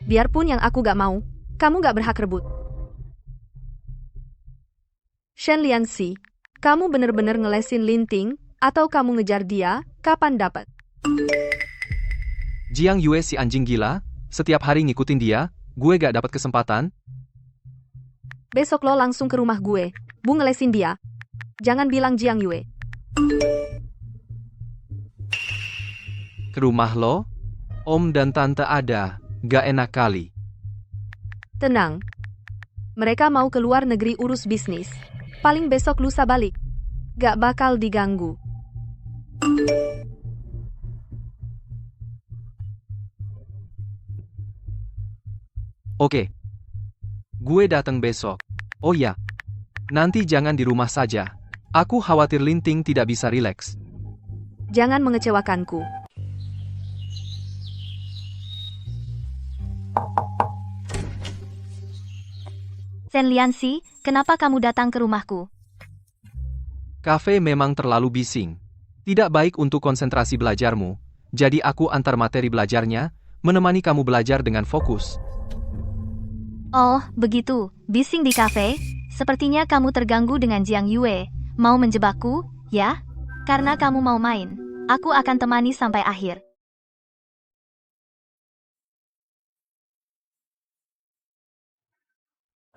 Biarpun yang aku gak mau, kamu gak berhak rebut. Shen Lianxi, kamu bener-bener ngelesin Linting, atau kamu ngejar dia, kapan dapat? Jiang Yue si anjing gila, setiap hari ngikutin dia, gue gak dapat kesempatan. Besok lo langsung ke rumah gue, Bu ngelesin dia. Jangan bilang Jiang Yue. Ke rumah lo? Om dan tante ada, gak enak kali. Tenang. Mereka mau keluar negeri urus bisnis. Paling besok lusa balik. Gak bakal diganggu. Oke. Gue datang besok. Oh ya. Nanti jangan di rumah saja. Aku khawatir Linting tidak bisa rileks. Jangan mengecewakanku. Shen Lianxi, kenapa kamu datang ke rumahku? Kafe memang terlalu bising. Tidak baik untuk konsentrasi belajarmu. Jadi aku antar materi belajarnya, menemani kamu belajar dengan fokus. Oh, begitu. Bising di kafe? Sepertinya kamu terganggu dengan Jiang Yue. Mau menjebakku, ya? Karena kamu mau main. Aku akan temani sampai akhir.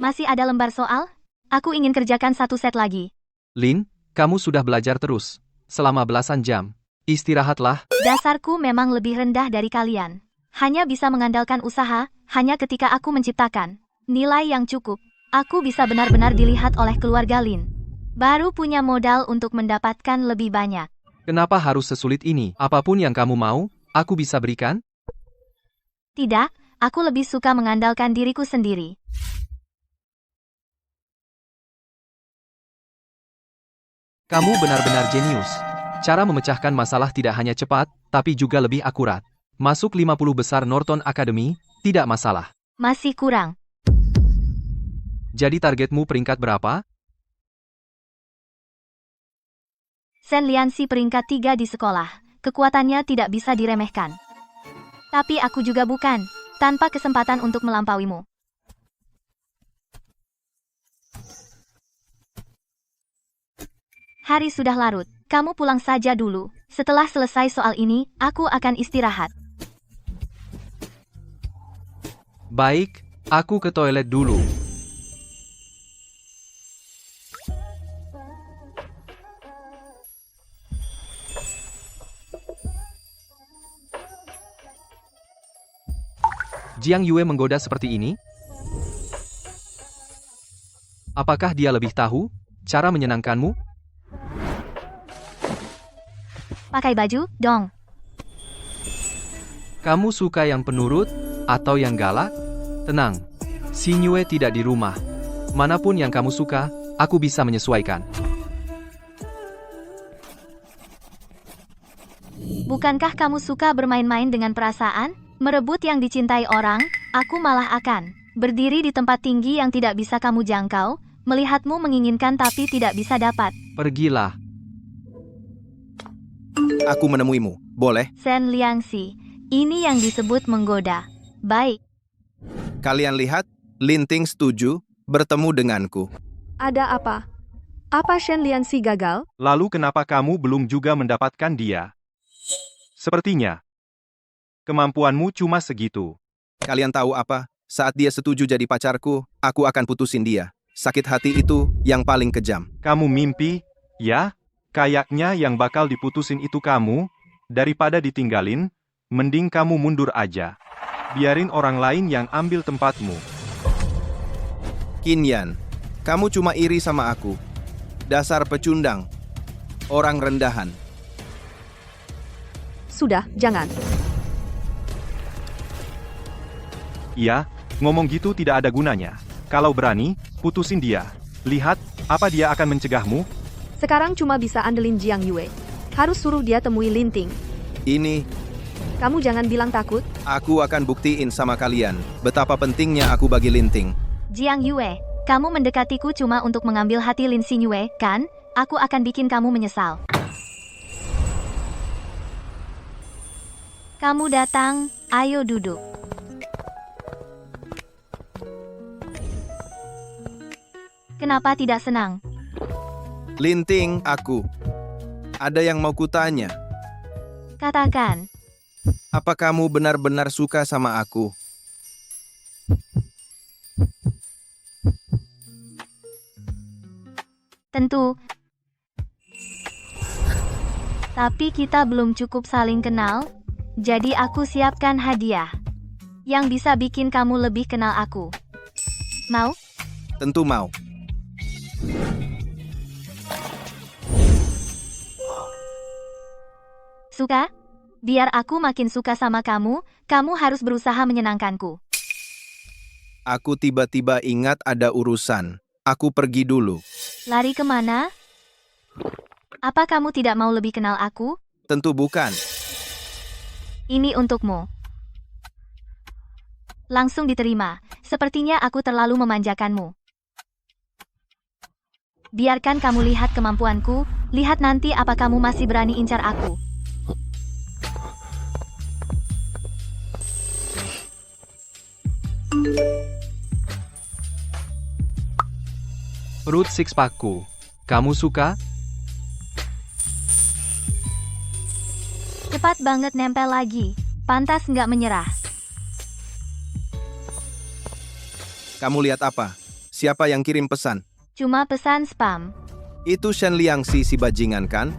Masih ada lembar soal? Aku ingin kerjakan satu set lagi. Lin, kamu sudah belajar terus. Selama belasan jam. Istirahatlah. Dasarku memang lebih rendah dari kalian. Hanya bisa mengandalkan usaha, hanya ketika aku menciptakan nilai yang cukup. Aku bisa benar-benar dilihat oleh keluarga Lin. Baru punya modal untuk mendapatkan lebih banyak. Kenapa harus sesulit ini? Apapun yang kamu mau, aku bisa berikan? Tidak, aku lebih suka mengandalkan diriku sendiri. Kamu benar-benar jenius. Cara memecahkan masalah tidak hanya cepat, tapi juga lebih akurat. Masuk 50 besar Norton Academy, tidak masalah. Masih kurang. Jadi targetmu peringkat berapa? Shen Lianxi peringkat 3 di sekolah. Kekuatannya tidak bisa diremehkan. Tapi aku juga bukan, tanpa kesempatan untuk melampauimu. Hari sudah larut, kamu pulang saja dulu. Setelah selesai soal ini, aku akan istirahat. Baik, aku ke toilet dulu. Jiang Yue menggoda seperti ini? Apakah dia lebih tahu cara menyenangkanmu? Pakai baju, dong. Kamu suka yang penurut atau yang galak? Tenang, Xin Yue tidak di rumah. Manapun yang kamu suka, aku bisa menyesuaikan. Bukankah kamu suka bermain-main dengan perasaan? Merebut yang dicintai orang, aku malah akan berdiri di tempat tinggi yang tidak bisa kamu jangkau, melihatmu menginginkan tapi tidak bisa dapat. Pergilah. Aku menemuimu, boleh? Shen Lianxi, ini yang disebut menggoda. Baik. Kalian lihat, Linting setuju bertemu denganku. Ada apa? Apa Shen Lianxi gagal? Lalu kenapa kamu belum juga mendapatkan dia? Sepertinya kemampuanmu cuma segitu. Kalian tahu apa? Saat dia setuju jadi pacarku, aku akan putusin dia. Sakit hati itu yang paling kejam. Kamu mimpi, ya? Kayaknya yang bakal diputusin itu kamu. Daripada ditinggalin, mending kamu mundur aja. Biarin orang lain yang ambil tempatmu. Qin Yan, kamu cuma iri sama aku. Dasar pecundang. Orang rendahan. Sudah, jangan. Iya, ngomong gitu tidak ada gunanya. Kalau berani, putusin dia. Lihat, apa dia akan mencegahmu? Sekarang cuma bisa andelin Jiang Yue. Harus suruh dia temui Linting. Ini, Kamu jangan bilang takut. aku akan buktiin sama kalian betapa pentingnya aku bagi Linting. Jiang Yue, kamu mendekatiku cuma untuk mengambil hati Lin Xingyue, kan? Aku akan bikin kamu menyesal. Kamu datang, ayo duduk. Kenapa tidak senang? Linting, aku. Ada yang mau kutanya. Katakan. Apa kamu benar-benar suka sama aku? Tentu. Tapi kita belum cukup saling kenal, jadi aku siapkan hadiah yang bisa bikin kamu lebih kenal aku. Mau? Tentu mau. Suka? Biar aku makin suka sama kamu, kamu harus berusaha menyenangkanku. Aku tiba-tiba ingat ada urusan. Aku pergi dulu. Lari kemana? Apa kamu tidak mau lebih kenal aku? Tentu bukan. Ini untukmu. Langsung diterima. Sepertinya aku terlalu memanjakanmu. Biarkan kamu lihat kemampuanku, lihat nanti apa kamu masih berani incar aku. Perut six packku. Kamu suka? Cepat banget nempel lagi. Pantas nggak menyerah. Kamu lihat apa? Siapa yang kirim pesan? Cuma pesan spam. Itu Shen Liangxi si bajingan kan?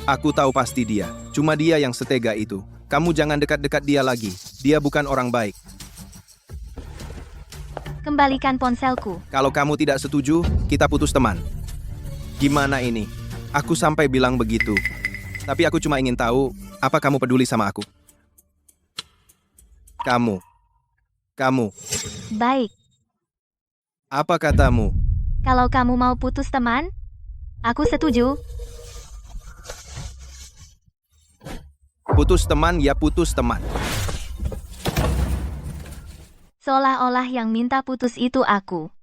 Aku tahu pasti dia. Cuma dia yang setega itu. Kamu jangan dekat-dekat dia lagi. Dia bukan orang baik. Kembalikan ponselku. Kalau kamu tidak setuju, kita putus teman. Gimana ini? Aku sampai bilang begitu. Tapi aku cuma ingin tahu, apa kamu peduli sama aku? Kamu. Baik. Apa katamu? Kalau kamu mau putus teman, aku setuju. Putus teman ya putus teman. Seolah-olah yang minta putus itu aku.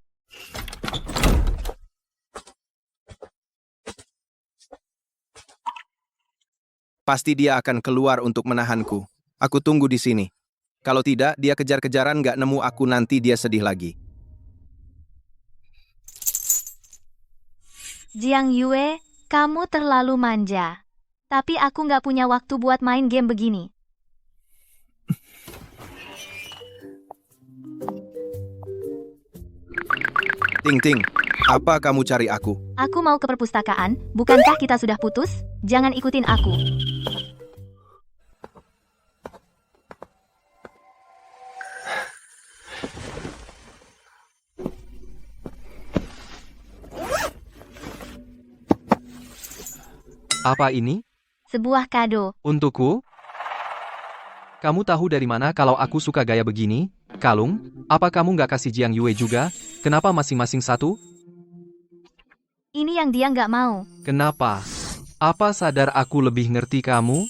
Pasti dia akan keluar untuk menahanku. Aku tunggu di sini. Kalau tidak, dia kejar-kejaran nggak nemu aku nanti dia sedih lagi. Jiang Yue, kamu terlalu manja. Tapi aku nggak punya waktu buat main game begini. Ting, apa kamu cari aku? Aku mau ke perpustakaan, bukankah kita sudah putus? Jangan ikutin aku. Apa ini? Sebuah kado. Untukku? Kamu tahu dari mana kalau aku suka gaya begini? Kalung, apa kamu nggak kasih Jiang Yue juga? Kenapa masing-masing satu? Ini yang dia nggak mau. Kenapa? Apa sadar aku lebih ngerti kamu?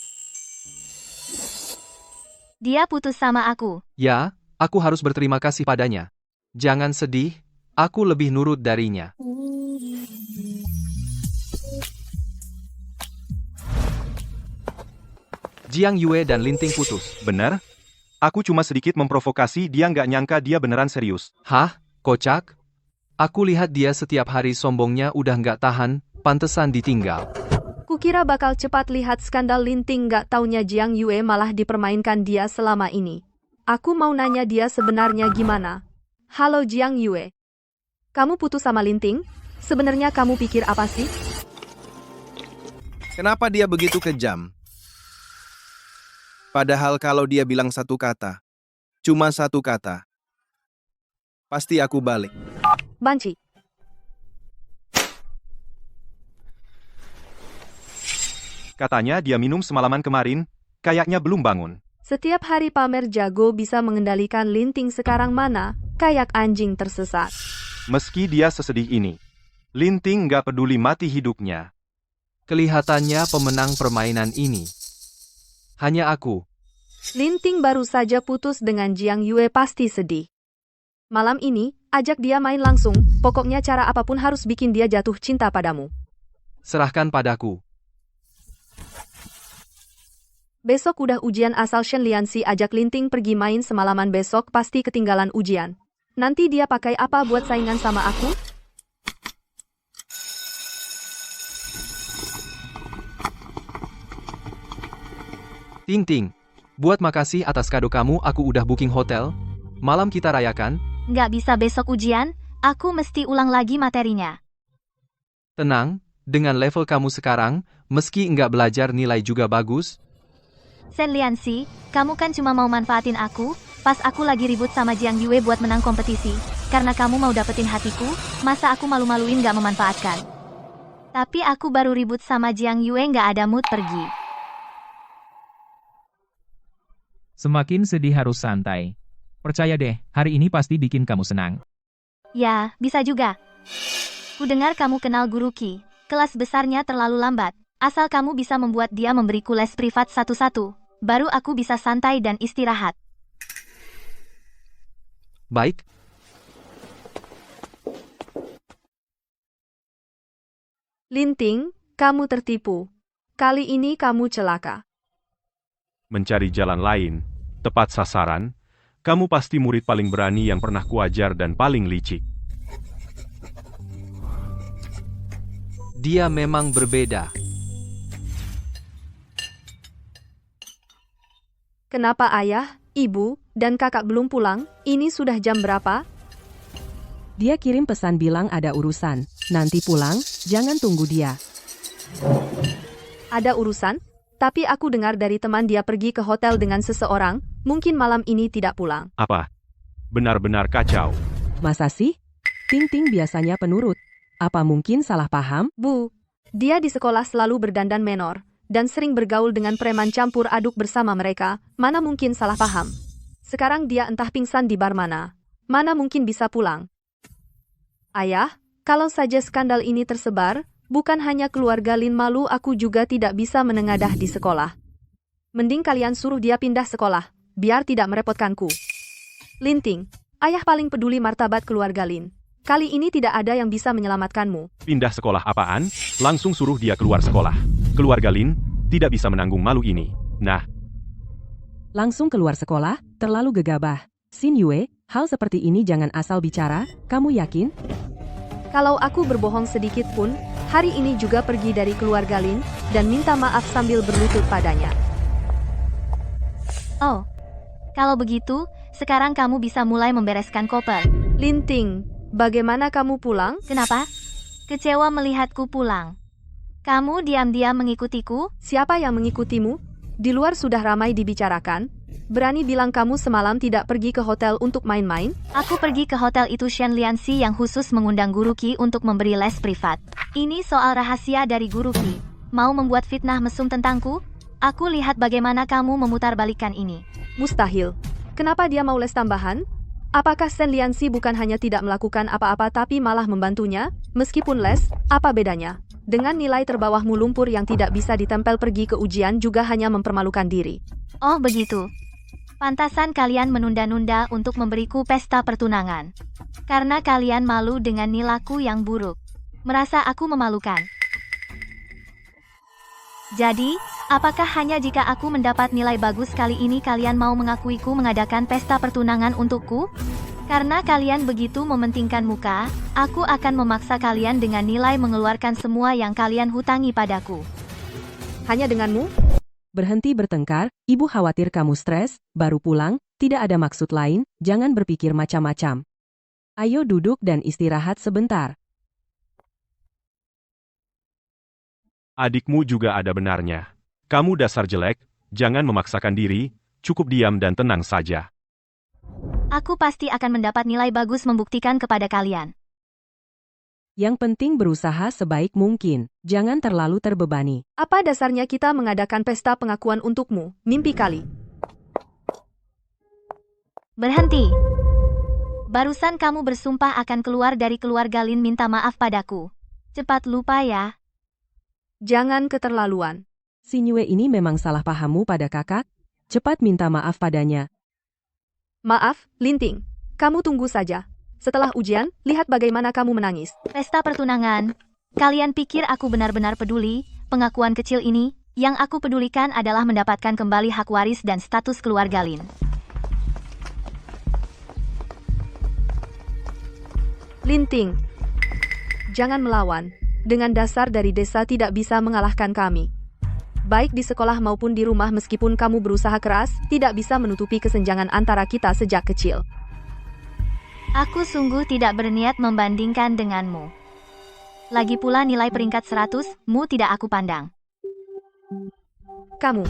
Dia putus sama aku. Ya, aku harus berterima kasih padanya. Jangan sedih, aku lebih nurut darinya. Jiang Yue dan Linting putus. Benar? Aku cuma sedikit memprovokasi, dia nggak nyangka dia beneran serius. Hah? Kocak? Aku lihat dia setiap hari sombongnya udah nggak tahan, pantesan ditinggal. Kukira bakal cepat lihat skandal Linting, nggak taunya Jiang Yue malah dipermainkan dia selama ini. Aku mau nanya dia sebenarnya gimana. Halo Jiang Yue. Kamu putus sama Linting? Sebenarnya kamu pikir apa sih? Kenapa dia begitu kejam? Padahal kalau dia bilang satu kata, cuma satu kata, pasti aku balik. Banci. Katanya dia minum semalaman kemarin, kayaknya belum bangun. Setiap hari pamer jago bisa mengendalikan Linting sekarang mana, kayak anjing tersesat. Meski dia sesedih ini, Linting nggak peduli mati hidupnya. Kelihatannya pemenang permainan ini. Hanya aku. Linting baru saja putus dengan Jiang Yue pasti sedih. Malam ini, ajak dia main langsung, pokoknya cara apapun harus bikin dia jatuh cinta padamu. Serahkan padaku. Besok udah ujian asal Shen Lianxi ajak Linting pergi main semalaman besok pasti ketinggalan ujian. Nanti dia pakai apa buat saingan sama aku? Ting Ting. Buat makasih atas kado kamu aku udah booking hotel. Malam kita rayakan. Nggak bisa besok ujian, aku mesti ulang lagi materinya. Tenang, dengan level kamu sekarang, meski nggak belajar nilai juga bagus. Shen Lianxi, kamu kan cuma mau manfaatin aku, pas aku lagi ribut sama Jiang Yue buat menang kompetisi. Karena kamu mau dapetin hatiku, masa aku malu-maluin gak memanfaatkan. Tapi aku baru ribut sama Jiang Yue gak ada mood pergi. Semakin sedih harus santai. Percaya deh, hari ini pasti bikin kamu senang. Ya, bisa juga. Ku dengar kamu kenal Guru Qi. Kelas besarnya terlalu lambat. Asal kamu bisa membuat dia memberiku les privat satu-satu, baru aku bisa santai dan istirahat. Baik. Linting, kamu tertipu. Kali ini kamu celaka. Mencari jalan lain, tepat sasaran, kamu pasti murid paling berani yang pernah kuajar dan paling licik. Dia memang berbeda. Kenapa ayah, ibu, dan kakak belum pulang? Ini sudah jam berapa? Dia kirim pesan bilang ada urusan. Nanti pulang, jangan tunggu dia. Ada urusan? Tapi aku dengar dari teman dia pergi ke hotel dengan seseorang, mungkin malam ini tidak pulang. Apa? Benar-benar kacau. Masa sih? Ting Ting biasanya penurut. Apa mungkin salah paham? Bu, dia di sekolah selalu berdandan menor, dan sering bergaul dengan preman campur aduk bersama mereka, mana mungkin salah paham. Sekarang dia entah pingsan di bar mana. Mana mungkin bisa pulang. Ayah, kalau saja skandal ini tersebar, bukan hanya keluarga Lin malu, aku juga tidak bisa menengadah di sekolah. Mending kalian suruh dia pindah sekolah, biar tidak merepotkanku. Linting, ayah paling peduli martabat keluarga Lin. Kali ini tidak ada yang bisa menyelamatkanmu. Pindah sekolah apaan? Langsung suruh dia keluar sekolah. Keluarga Lin tidak bisa menanggung malu ini. Nah, Langsung keluar sekolah, terlalu gegabah. Xin Yue, hal seperti ini jangan asal bicara, kamu yakin? Kalau aku berbohong sedikit pun, hari ini juga pergi dari keluarga Lin, dan minta maaf sambil berlutut padanya. Oh, kalau begitu, sekarang kamu bisa mulai membereskan koper. Linting, bagaimana kamu pulang? Kenapa? Kecewa melihatku pulang. Kamu diam-diam mengikutiku? Siapa yang mengikutimu? Di luar sudah ramai dibicarakan. Berani bilang kamu semalam tidak pergi ke hotel untuk main-main? Aku pergi ke hotel itu Shen Lianxi yang khusus mengundang Guru Qi untuk memberi les privat. Ini soal rahasia dari Guru Qi. Mau membuat fitnah mesum tentangku? Aku lihat bagaimana kamu memutarbalikkan ini. Mustahil. Kenapa dia mau les tambahan? Apakah Shen Lianxi bukan hanya tidak melakukan apa-apa tapi malah membantunya? Meskipun les, apa bedanya? Dengan nilai terbawahmu lumpur yang tidak bisa ditempel pergi ke ujian juga hanya mempermalukan diri. Oh begitu. Pantasan kalian menunda-nunda untuk memberiku pesta pertunangan. Karena kalian malu dengan nilaiku yang buruk. Merasa aku memalukan. Jadi, apakah hanya jika aku mendapat nilai bagus kali ini kalian mau mengakuiku mengadakan pesta pertunangan untukku? Karena kalian begitu mementingkan muka, aku akan memaksa kalian dengan nilai mengeluarkan semua yang kalian hutangi padaku. Hanya denganmu? Berhenti bertengkar, ibu khawatir kamu stres, baru pulang, tidak ada maksud lain, jangan berpikir macam-macam. Ayo duduk dan istirahat sebentar. adikmu juga ada benarnya. Kamu dasar jelek, jangan memaksakan diri, cukup diam dan tenang saja. Aku pasti akan mendapat nilai bagus membuktikan kepada kalian. Yang penting berusaha sebaik mungkin, jangan terlalu terbebani. Apa dasarnya kita mengadakan pesta pengakuan untukmu, mimpi kali? Berhenti. Barusan kamu bersumpah akan keluar dari keluarga Lin minta maaf padaku. Cepat lupa ya. Jangan keterlaluan. Si Yue ini memang salah pahammu pada kakak. Cepat minta maaf padanya. Maaf, Linting. Kamu tunggu saja. Setelah ujian, lihat bagaimana kamu menangis. Pesta pertunangan. Kalian pikir aku benar-benar peduli? Pengakuan kecil ini, yang aku pedulikan adalah mendapatkan kembali hak waris dan status keluarga Lin. Linting. Jangan melawan. Dengan dasar dari desa tidak bisa mengalahkan kami. Baik di sekolah maupun di rumah meskipun kamu berusaha keras, tidak bisa menutupi kesenjangan antara kita sejak kecil. Aku sungguh tidak berniat membandingkan denganmu. Lagi pula nilai peringkat 100-mu tidak aku pandang. Kamu.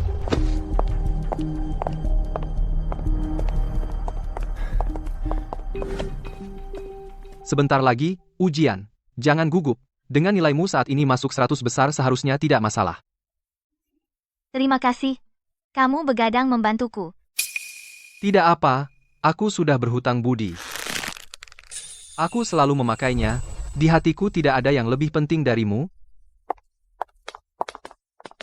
Sebentar lagi, ujian. Jangan gugup. Dengan nilaimu saat ini masuk 100 besar seharusnya tidak masalah. Terima kasih. Kamu begadang membantuku. Tidak apa, aku sudah berhutang budi. Aku selalu memakainya. Di hatiku tidak ada yang lebih penting darimu.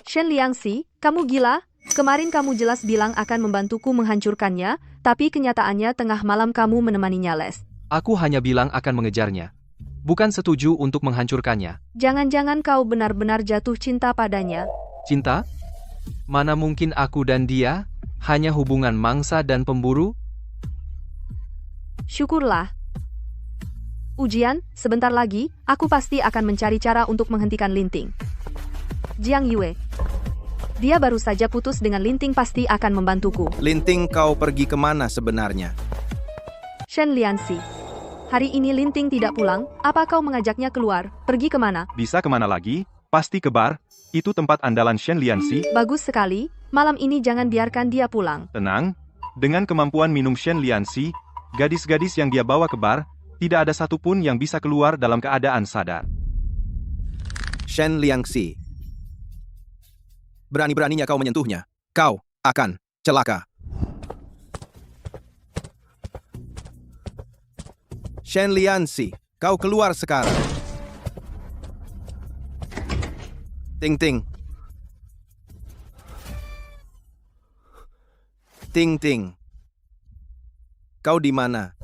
Shen Liangxi, kamu gila? Kemarin kamu jelas bilang akan membantuku menghancurkannya, tapi kenyataannya tengah malam kamu menemaninya les. Aku hanya bilang akan mengejarnya. Bukan setuju untuk menghancurkannya. Jangan-jangan kau benar-benar jatuh cinta padanya. Cinta? Mana mungkin aku dan dia? Hanya hubungan mangsa dan pemburu? Syukurlah. Ujian, sebentar lagi, aku pasti akan mencari cara untuk menghentikan Linting. Jiang Yue. Dia baru saja putus dengan Linting pasti akan membantuku. Linting, kau pergi kemana sebenarnya? Shen Liangxi. Hari ini Linting tidak pulang, apa kau mengajaknya keluar? Pergi kemana? Bisa kemana lagi? Pasti ke bar. Itu tempat andalan Shen Liangxi. Bagus sekali, malam ini jangan biarkan dia pulang. Tenang. Dengan kemampuan minum Shen Liangxi, gadis-gadis yang dia bawa ke bar, tidak ada satupun yang bisa keluar dalam keadaan sadar. Shen Liangxi. Berani-beraninya kau menyentuhnya. Kau akan celaka. Shen Liangxi, kau keluar sekarang. Ting Ting. Ting Ting. Kau di mana?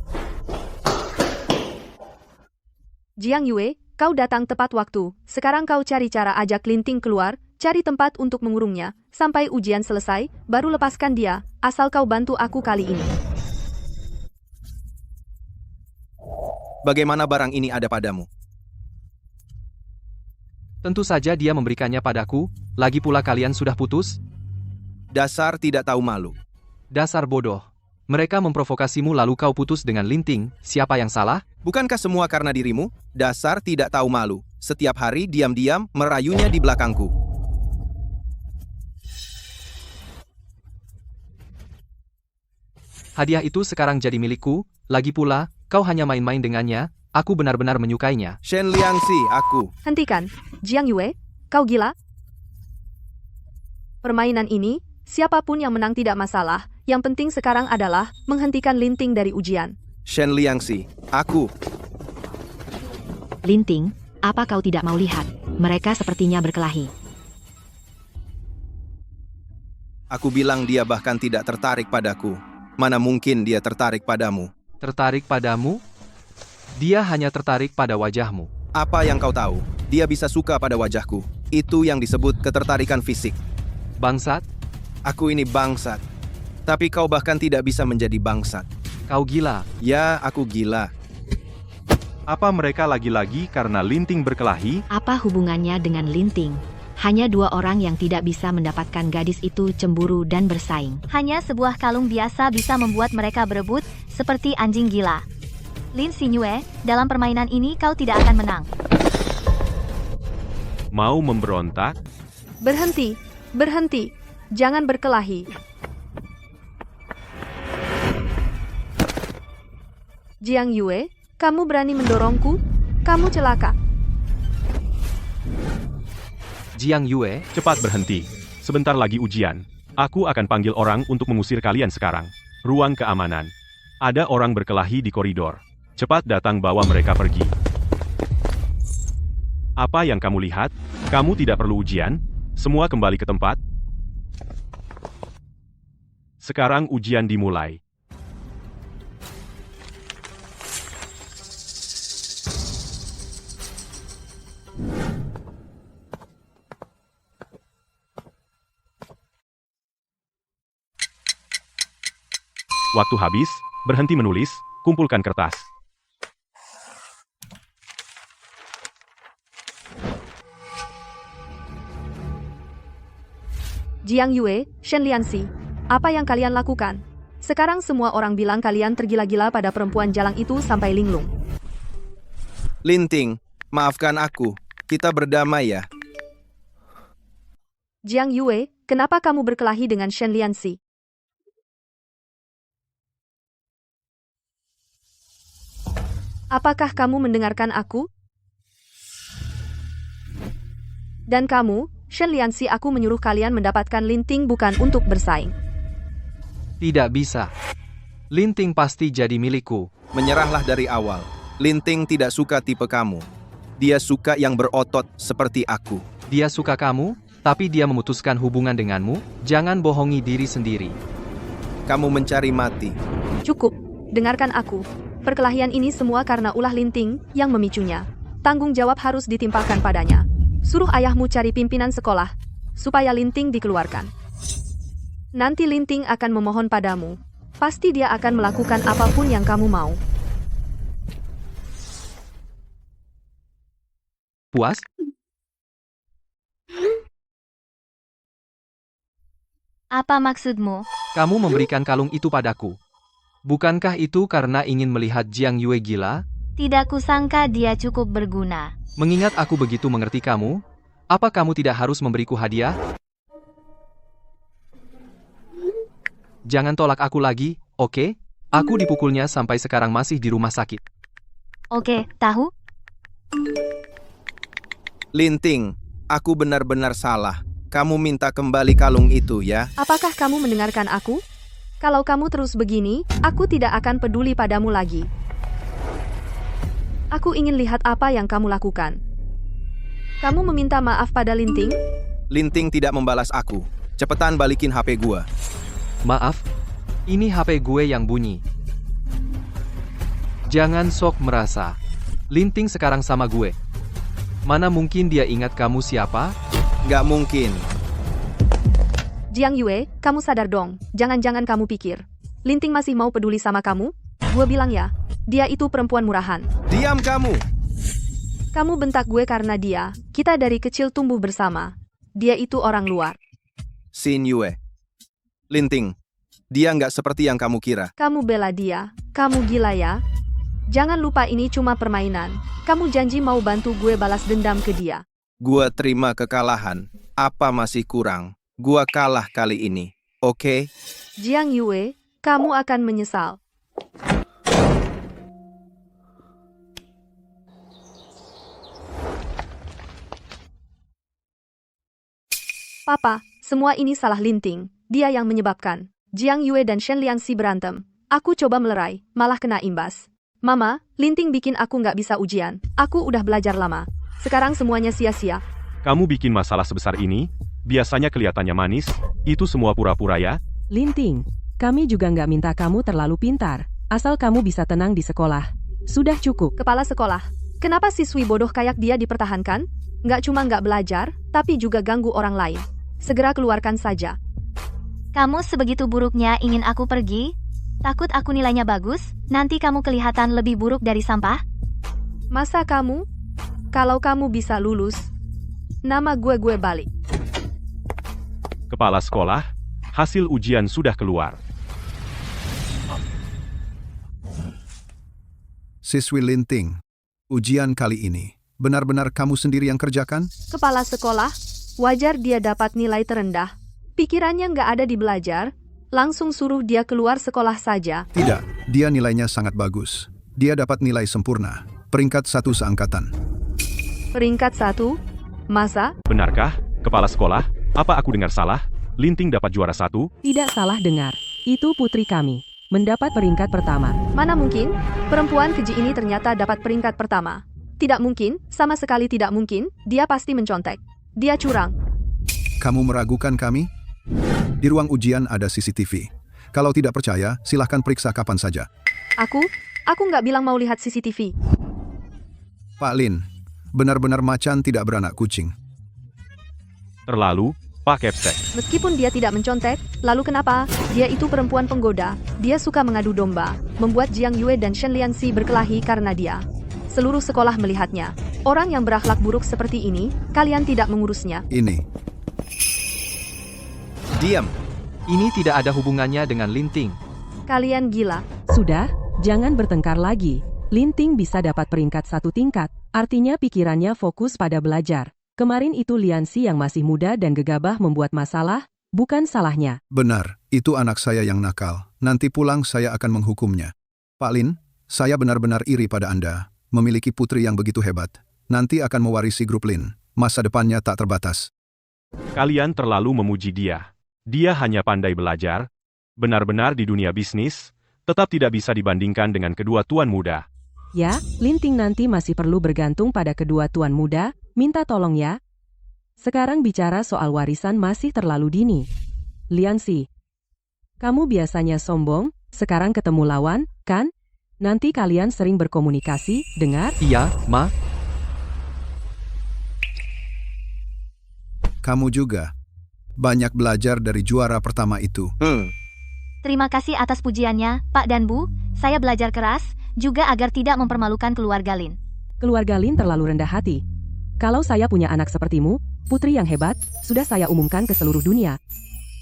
Jiang Yue, kau datang tepat waktu. Sekarang kau cari cara ajak Linting keluar, cari tempat untuk mengurungnya, sampai ujian selesai, baru lepaskan dia, asal kau bantu aku kali ini. Bagaimana barang ini ada padamu? Tentu saja dia memberikannya padaku, lagi pula kalian sudah putus? Dasar tidak tahu malu. Dasar bodoh. Mereka memprovokasimu lalu kau putus dengan Linting, siapa yang salah? Bukankah semua karena dirimu? Dasar tidak tahu malu. Setiap hari diam-diam merayunya di belakangku. Hadiah itu sekarang jadi milikku, lagi pula, kau hanya main-main dengannya, aku benar-benar menyukainya. Shen Liangxi, aku. Hentikan, Jiang Yue, kau gila? Permainan ini, siapapun yang menang tidak masalah, yang penting sekarang adalah menghentikan Linting dari ujian. Shen Liangxi, aku. Linting, apa kau tidak mau lihat? Mereka sepertinya berkelahi. Aku bilang dia bahkan tidak tertarik padaku. Mana mungkin dia tertarik padamu? Tertarik padamu? Dia hanya tertarik pada wajahmu. Apa yang kau tahu? Dia bisa suka pada wajahku. Itu yang disebut ketertarikan fisik. Bangsat? Aku ini bangsat. Tapi kau bahkan tidak bisa menjadi bangsat. Kau gila. Ya, aku gila. Apa mereka lagi-lagi karena Linting berkelahi? Apa hubungannya dengan Linting? Hanya 2 orang yang tidak bisa mendapatkan gadis itu cemburu dan bersaing. Hanya sebuah kalung biasa bisa membuat mereka berebut, seperti anjing gila. Lin Xingyue, dalam permainan ini kau tidak akan menang. Mau memberontak? Berhenti, berhenti, jangan berkelahi. Jiang Yue, kamu berani mendorongku? Kamu celaka. Jiang Yue, Cepat berhenti. Sebentar lagi ujian. Aku akan panggil orang untuk mengusir kalian sekarang. Ruang keamanan. Ada orang berkelahi di koridor. Cepat datang bawa mereka pergi. Apa yang kamu lihat? Kamu tidak perlu ujian. Semua kembali ke tempat. Sekarang ujian dimulai. Waktu habis, berhenti menulis, kumpulkan kertas. Jiang Yue, Shen Lianxi, apa yang kalian lakukan? Sekarang semua orang bilang kalian tergila-gila pada perempuan jalang itu sampai linglung. Linting, maafkan aku. Kita berdamai ya. Jiang Yue, kenapa kamu berkelahi dengan Shen Lianxi? Apakah kamu mendengarkan aku? Dan kamu, Shen Lianxi, aku menyuruh kalian mendapatkan Linting bukan untuk bersaing. Tidak bisa. Linting pasti jadi milikku. Menyerahlah dari awal. Linting tidak suka tipe kamu. Dia suka yang berotot seperti aku. Dia suka kamu, tapi dia memutuskan hubungan denganmu. Jangan bohongi diri sendiri. Kamu mencari mati. Cukup, dengarkan aku. Perkelahian ini semua karena ulah Linting yang memicunya. Tanggung jawab harus ditimpakan padanya. Suruh ayahmu cari pimpinan sekolah, supaya Linting dikeluarkan. Nanti Linting akan memohon padamu. Pasti dia akan melakukan apapun yang kamu mau. Puas? Apa maksudmu? Kamu memberikan kalung itu padaku. Bukankah itu karena ingin melihat Jiang Yue gila? Tidak kusangka dia cukup berguna. Mengingat aku begitu mengerti kamu, apa kamu tidak harus memberiku hadiah? Jangan tolak aku lagi, oke? Aku dipukulnya sampai sekarang masih di rumah sakit. Oke, tahu? Linting, aku benar-benar salah. Kamu minta kembali kalung itu ya? Apakah kamu mendengarkan aku? Kalau kamu terus begini, aku tidak akan peduli padamu lagi. Aku ingin lihat apa yang kamu lakukan. Kamu meminta maaf pada Linting? Linting tidak membalas aku. Cepetan balikin HP gua. Maaf, ini HP gue yang bunyi. Jangan sok merasa. Linting sekarang sama gue. Mana mungkin dia ingat kamu siapa? Nggak mungkin. Jiang Yue, kamu sadar dong. Jangan-jangan kamu pikir Linting masih mau peduli sama kamu? Gue bilang ya, dia itu perempuan murahan. Diam kamu! Kamu bentak gue karena dia. Kita dari kecil tumbuh bersama. Dia itu orang luar. Xin Yue. Linting, dia nggak seperti yang kamu kira. Kamu bela dia. Kamu gila ya? Jangan lupa ini cuma permainan. Kamu janji mau bantu gue balas dendam ke dia. Gua terima kekalahan. Apa masih kurang? Gua kalah kali ini, oke? Jiang Yue, kamu akan menyesal. Papa, semua ini salah Linting. Dia yang menyebabkan Jiang Yue dan Shen Lianxi berantem. Aku coba melerai, malah kena imbas. Mama, Linting bikin aku nggak bisa ujian. Aku udah belajar lama. Sekarang semuanya sia-sia. Kamu bikin masalah sebesar ini? Biasanya kelihatannya manis, itu semua pura-pura ya? Linting, kami juga nggak minta kamu terlalu pintar. Asal kamu bisa tenang di sekolah. Sudah cukup. Kepala sekolah, kenapa siswi bodoh kayak dia dipertahankan? Nggak cuma nggak belajar, tapi juga ganggu orang lain. Segera keluarkan saja. Kamu sebegitu buruknya ingin aku pergi? Takut aku nilainya bagus? Nanti kamu kelihatan lebih buruk dari sampah? Masa kamu? Kalau kamu bisa lulus, nama gue balik. Kepala sekolah, hasil ujian sudah keluar. Siswi Linting, ujian kali ini, benar-benar kamu sendiri yang kerjakan? Kepala sekolah, wajar dia dapat nilai terendah. Pikirannya nggak ada di belajar, langsung suruh dia keluar sekolah saja. Tidak, dia nilainya sangat bagus. Dia dapat nilai sempurna, peringkat 1 seangkatan. Peringkat 1? Masa? Benarkah, kepala sekolah? Apa aku dengar salah? Linting dapat juara 1? Tidak salah dengar. Itu putri kami. mendapat peringkat pertama. Mana mungkin? Perempuan keji ini ternyata dapat peringkat pertama. Tidak mungkin, sama sekali tidak mungkin, dia pasti mencontek. Dia curang. Kamu meragukan kami? Di ruang ujian ada CCTV. Kalau tidak percaya, silahkan periksa kapan saja. Aku nggak bilang mau lihat CCTV. Pak Lin, benar-benar macan tidak beranak kucing. Terlalu, Pak Kepsek. Meskipun dia tidak mencontek, lalu kenapa? Dia itu perempuan penggoda, dia suka mengadu domba, membuat Jiang Yue dan Shen Lianxi berkelahi karena dia. Seluruh sekolah melihatnya. Orang yang berakhlak buruk seperti ini, kalian tidak mengurusnya. Ini. Diam. Ini tidak ada hubungannya dengan Linting. Kalian gila. Sudah, jangan bertengkar lagi. Linting bisa dapat peringkat 1 tingkat, artinya pikirannya fokus pada belajar. Kemarin itu Lianxi yang masih muda dan gegabah membuat masalah, bukan salahnya. Benar, itu anak saya yang nakal. Nanti pulang saya akan menghukumnya. Pak Lin, saya benar-benar iri pada Anda. Memiliki putri yang begitu hebat. Nanti akan mewarisi grup Lin. Masa depannya tak terbatas. Kalian terlalu memuji dia. Dia hanya pandai belajar. Benar-benar di dunia bisnis, tetap tidak bisa dibandingkan dengan kedua tuan muda. Ya, Linting nanti masih perlu bergantung pada kedua tuan muda, minta tolong ya. Sekarang bicara soal warisan masih terlalu dini. Lianxi, kamu biasanya sombong, sekarang ketemu lawan, kan? Nanti kalian sering berkomunikasi, dengar? Iya, Ma. Kamu juga. Banyak belajar dari juara pertama itu. Terima kasih atas pujiannya, Pak dan Bu. Saya belajar keras, juga agar tidak mempermalukan keluarga Lin. Keluarga Lin terlalu rendah hati. Kalau saya punya anak sepertimu, putri yang hebat, sudah saya umumkan ke seluruh dunia.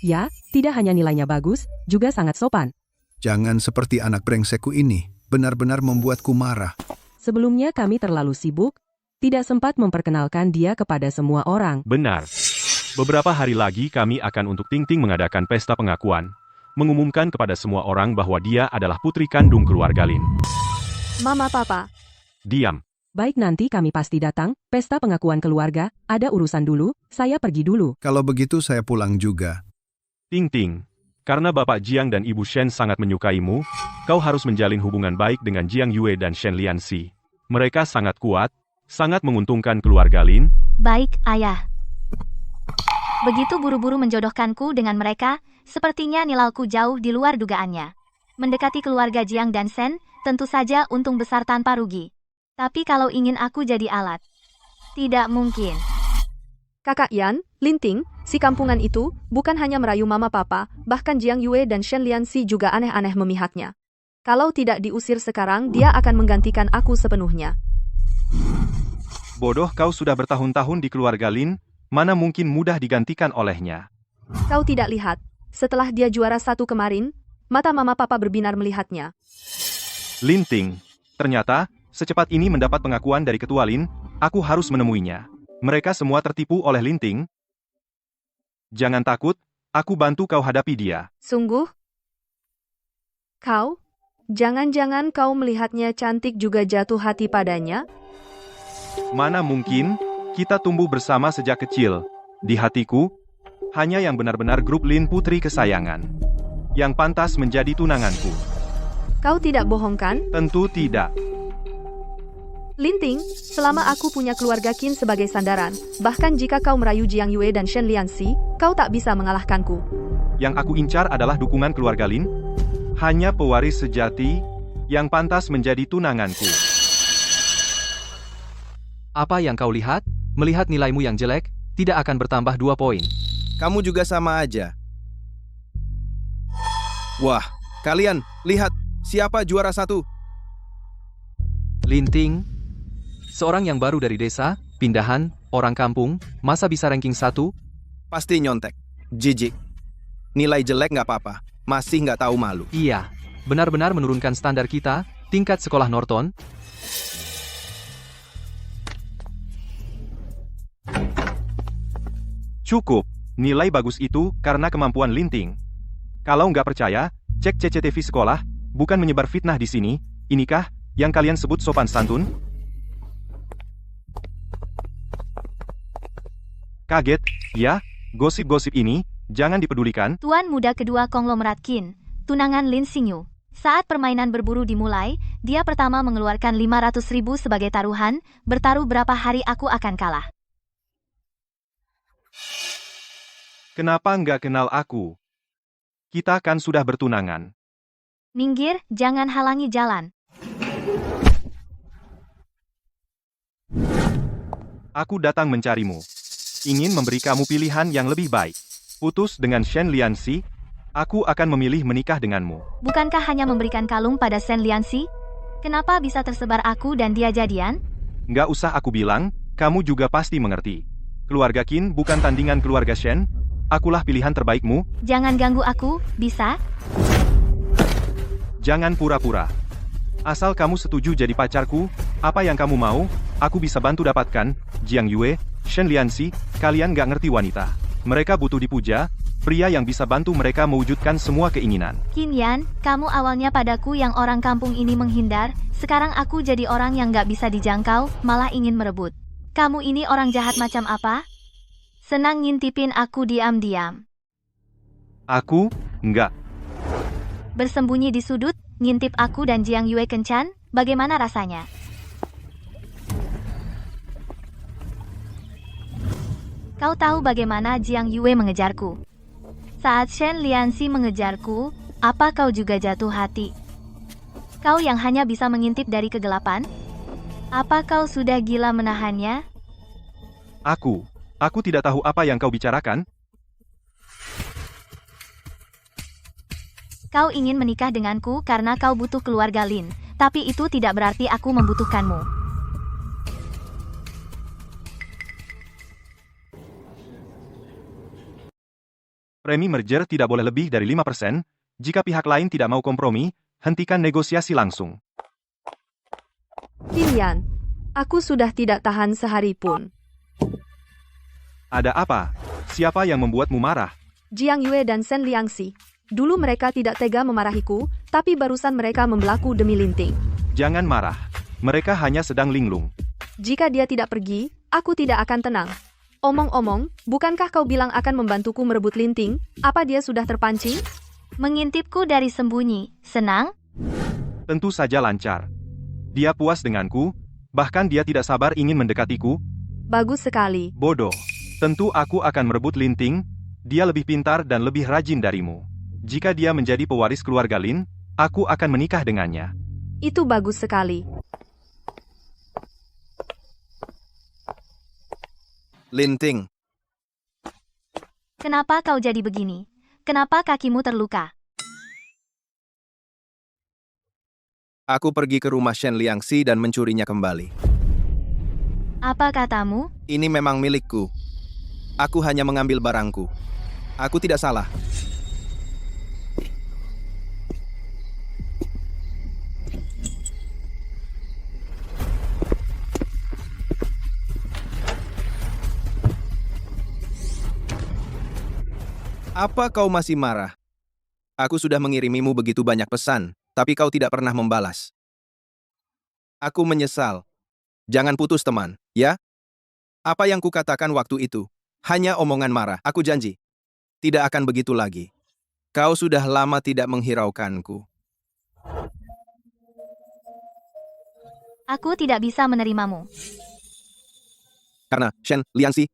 Ya, tidak hanya nilainya bagus, juga sangat sopan. Jangan seperti anak brengsekku ini. Benar-benar membuatku marah. Sebelumnya kami terlalu sibuk, tidak sempat memperkenalkan dia kepada semua orang. Benar. Beberapa hari lagi kami akan untuk Ting Ting mengadakan pesta pengakuan. Mengumumkan kepada semua orang bahwa dia adalah putri kandung keluarga Lin. Mama Papa. Diam. Baik, nanti kami pasti datang, pesta pengakuan keluarga, ada urusan dulu, saya pergi dulu. Kalau begitu saya pulang juga. Ting Ting, karena Bapak Jiang dan Ibu Shen sangat menyukaimu, kau harus menjalin hubungan baik dengan Jiang Yue dan Shen Lianxi. Mereka sangat kuat, sangat menguntungkan keluarga Lin. Baik, Ayah. Begitu buru-buru menjodohkanku dengan mereka, sepertinya nilalku jauh di luar dugaannya. Mendekati keluarga Jiang dan Shen, tentu saja untung besar tanpa rugi. Tapi kalau ingin aku jadi alat, tidak mungkin. Kakak Yan, Linting, si kampungan itu, bukan hanya merayu Mama Papa, bahkan Jiang Yue dan Shen Lianxi juga aneh-aneh memihaknya. Kalau tidak diusir sekarang, dia akan menggantikan aku sepenuhnya. Bodoh, kau sudah bertahun-tahun di keluarga Lin, mana mungkin mudah digantikan olehnya. Kau tidak lihat, setelah dia juara 1 kemarin, mata Mama Papa berbinar melihatnya. Linting, ternyata, secepat ini mendapat pengakuan dari ketua Lin, aku harus menemuinya. Mereka semua tertipu oleh Linting. Jangan takut, aku bantu kau hadapi dia. Sungguh? Kau? Jangan-jangan kau melihatnya cantik juga jatuh hati padanya? Mana mungkin, kita tumbuh bersama sejak kecil. Di hatiku, hanya yang benar-benar grup Lin putri kesayangan. Yang pantas menjadi tunanganku. Kau tidak bohong kan? Tentu tidak. Linting, selama aku punya keluarga Qin sebagai sandaran, bahkan jika kau merayu Jiang Yue dan Shen Lianxi, kau tak bisa mengalahkanku. Yang aku incar adalah dukungan keluarga Lin. Hanya pewaris sejati, yang pantas menjadi tunanganku. Apa yang kau lihat? Melihat nilaimu yang jelek, tidak akan bertambah 2 poin. Kamu juga sama aja. Wah, kalian, lihat, siapa juara 1? Linting, seorang yang baru dari desa, pindahan, orang kampung, masa bisa ranking 1? Pasti nyontek. Jijik. Nilai jelek nggak apa-apa. Masih nggak tahu malu. Iya, benar-benar menurunkan standar kita, tingkat sekolah Norton. Cukup, nilai bagus itu karena kemampuan Linting. Kalau nggak percaya, cek CCTV sekolah, bukan menyebar fitnah di sini. Inikah yang kalian sebut sopan santun? Kaget, ya? Gosip-gosip ini, jangan dipedulikan. Tuan muda kedua konglomerat Qin, tunangan Lin Xingyu. Saat permainan berburu dimulai, dia pertama mengeluarkan 500.000 sebagai taruhan, bertaruh berapa hari aku akan kalah. Kenapa nggak kenal aku? Kita kan sudah bertunangan. Minggir, jangan halangi jalan. Aku datang mencarimu. Ingin memberi kamu pilihan yang lebih baik. Putus dengan Shen Lianxi, aku akan memilih menikah denganmu. Bukankah hanya memberikan kalung pada Shen Lianxi? Kenapa bisa tersebar aku dan dia jadian? Nggak usah aku bilang, kamu juga pasti mengerti. Keluarga Qin bukan tandingan keluarga Shen. Akulah pilihan terbaikmu. Jangan ganggu aku, bisa? Jangan pura-pura. Asal kamu setuju jadi pacarku, apa yang kamu mau, aku bisa bantu dapatkan. Jiang Yue, Shen Lianxi, kalian nggak ngerti wanita. Mereka butuh dipuja, pria yang bisa bantu mereka mewujudkan semua keinginan. Qin Yan, kamu awalnya padaku yang orang kampung ini menghindar, sekarang aku jadi orang yang gak bisa dijangkau, malah ingin merebut. Kamu ini orang jahat macam apa? Senang ngintipin aku diam-diam. Aku, enggak. Bersembunyi di sudut, ngintip aku dan Jiang Yue kencan, bagaimana rasanya? Kau tahu bagaimana Jiang Yue mengejarku? Saat Shen Lianxi mengejarku, apa kau juga jatuh hati? Kau yang hanya bisa mengintip dari kegelapan? Apa kau sudah gila menahannya? Aku tidak tahu apa yang kau bicarakan. Kau ingin menikah denganku karena kau butuh keluarga Lin, tapi itu tidak berarti aku membutuhkanmu. Premi merger tidak boleh lebih dari 5%, jika pihak lain tidak mau kompromi, hentikan negosiasi langsung. Qin Yan, aku sudah tidak tahan sehari pun. Ada apa? Siapa yang membuatmu marah? Jiang Yue dan Shen Lianxi. Dulu mereka tidak tega memarahiku, tapi barusan mereka membelaku demi linting. Jangan marah. Mereka hanya sedang linglung. Jika dia tidak pergi, aku tidak akan tenang. Omong-omong, bukankah kau bilang akan membantuku merebut linting? Apa dia sudah terpancing? Mengintipku dari sembunyi, senang? Tentu saja lancar. Dia puas denganku, bahkan dia tidak sabar ingin mendekatiku. Bagus sekali. Bodoh. Tentu aku akan merebut linting, dia lebih pintar dan lebih rajin darimu. Jika dia menjadi pewaris keluarga Lin, aku akan menikah dengannya. Itu bagus sekali. Linting, Kenapa kau jadi begini? Kenapa kakimu terluka? aku pergi ke rumah Shen Lianxi dan mencurinya kembali. Apa katamu? Ini memang milikku. Aku hanya mengambil barangku. Aku tidak salah. Apa kau masih marah? Aku sudah mengirimimu begitu banyak pesan, tapi kau tidak pernah membalas. Aku menyesal. Jangan putus teman, ya? Apa yang kukatakan waktu itu? Hanya omongan marah, aku janji. Tidak akan begitu lagi. Kau sudah lama tidak menghiraukanku. Aku tidak bisa menerimamu. Karena Shen Lianxi,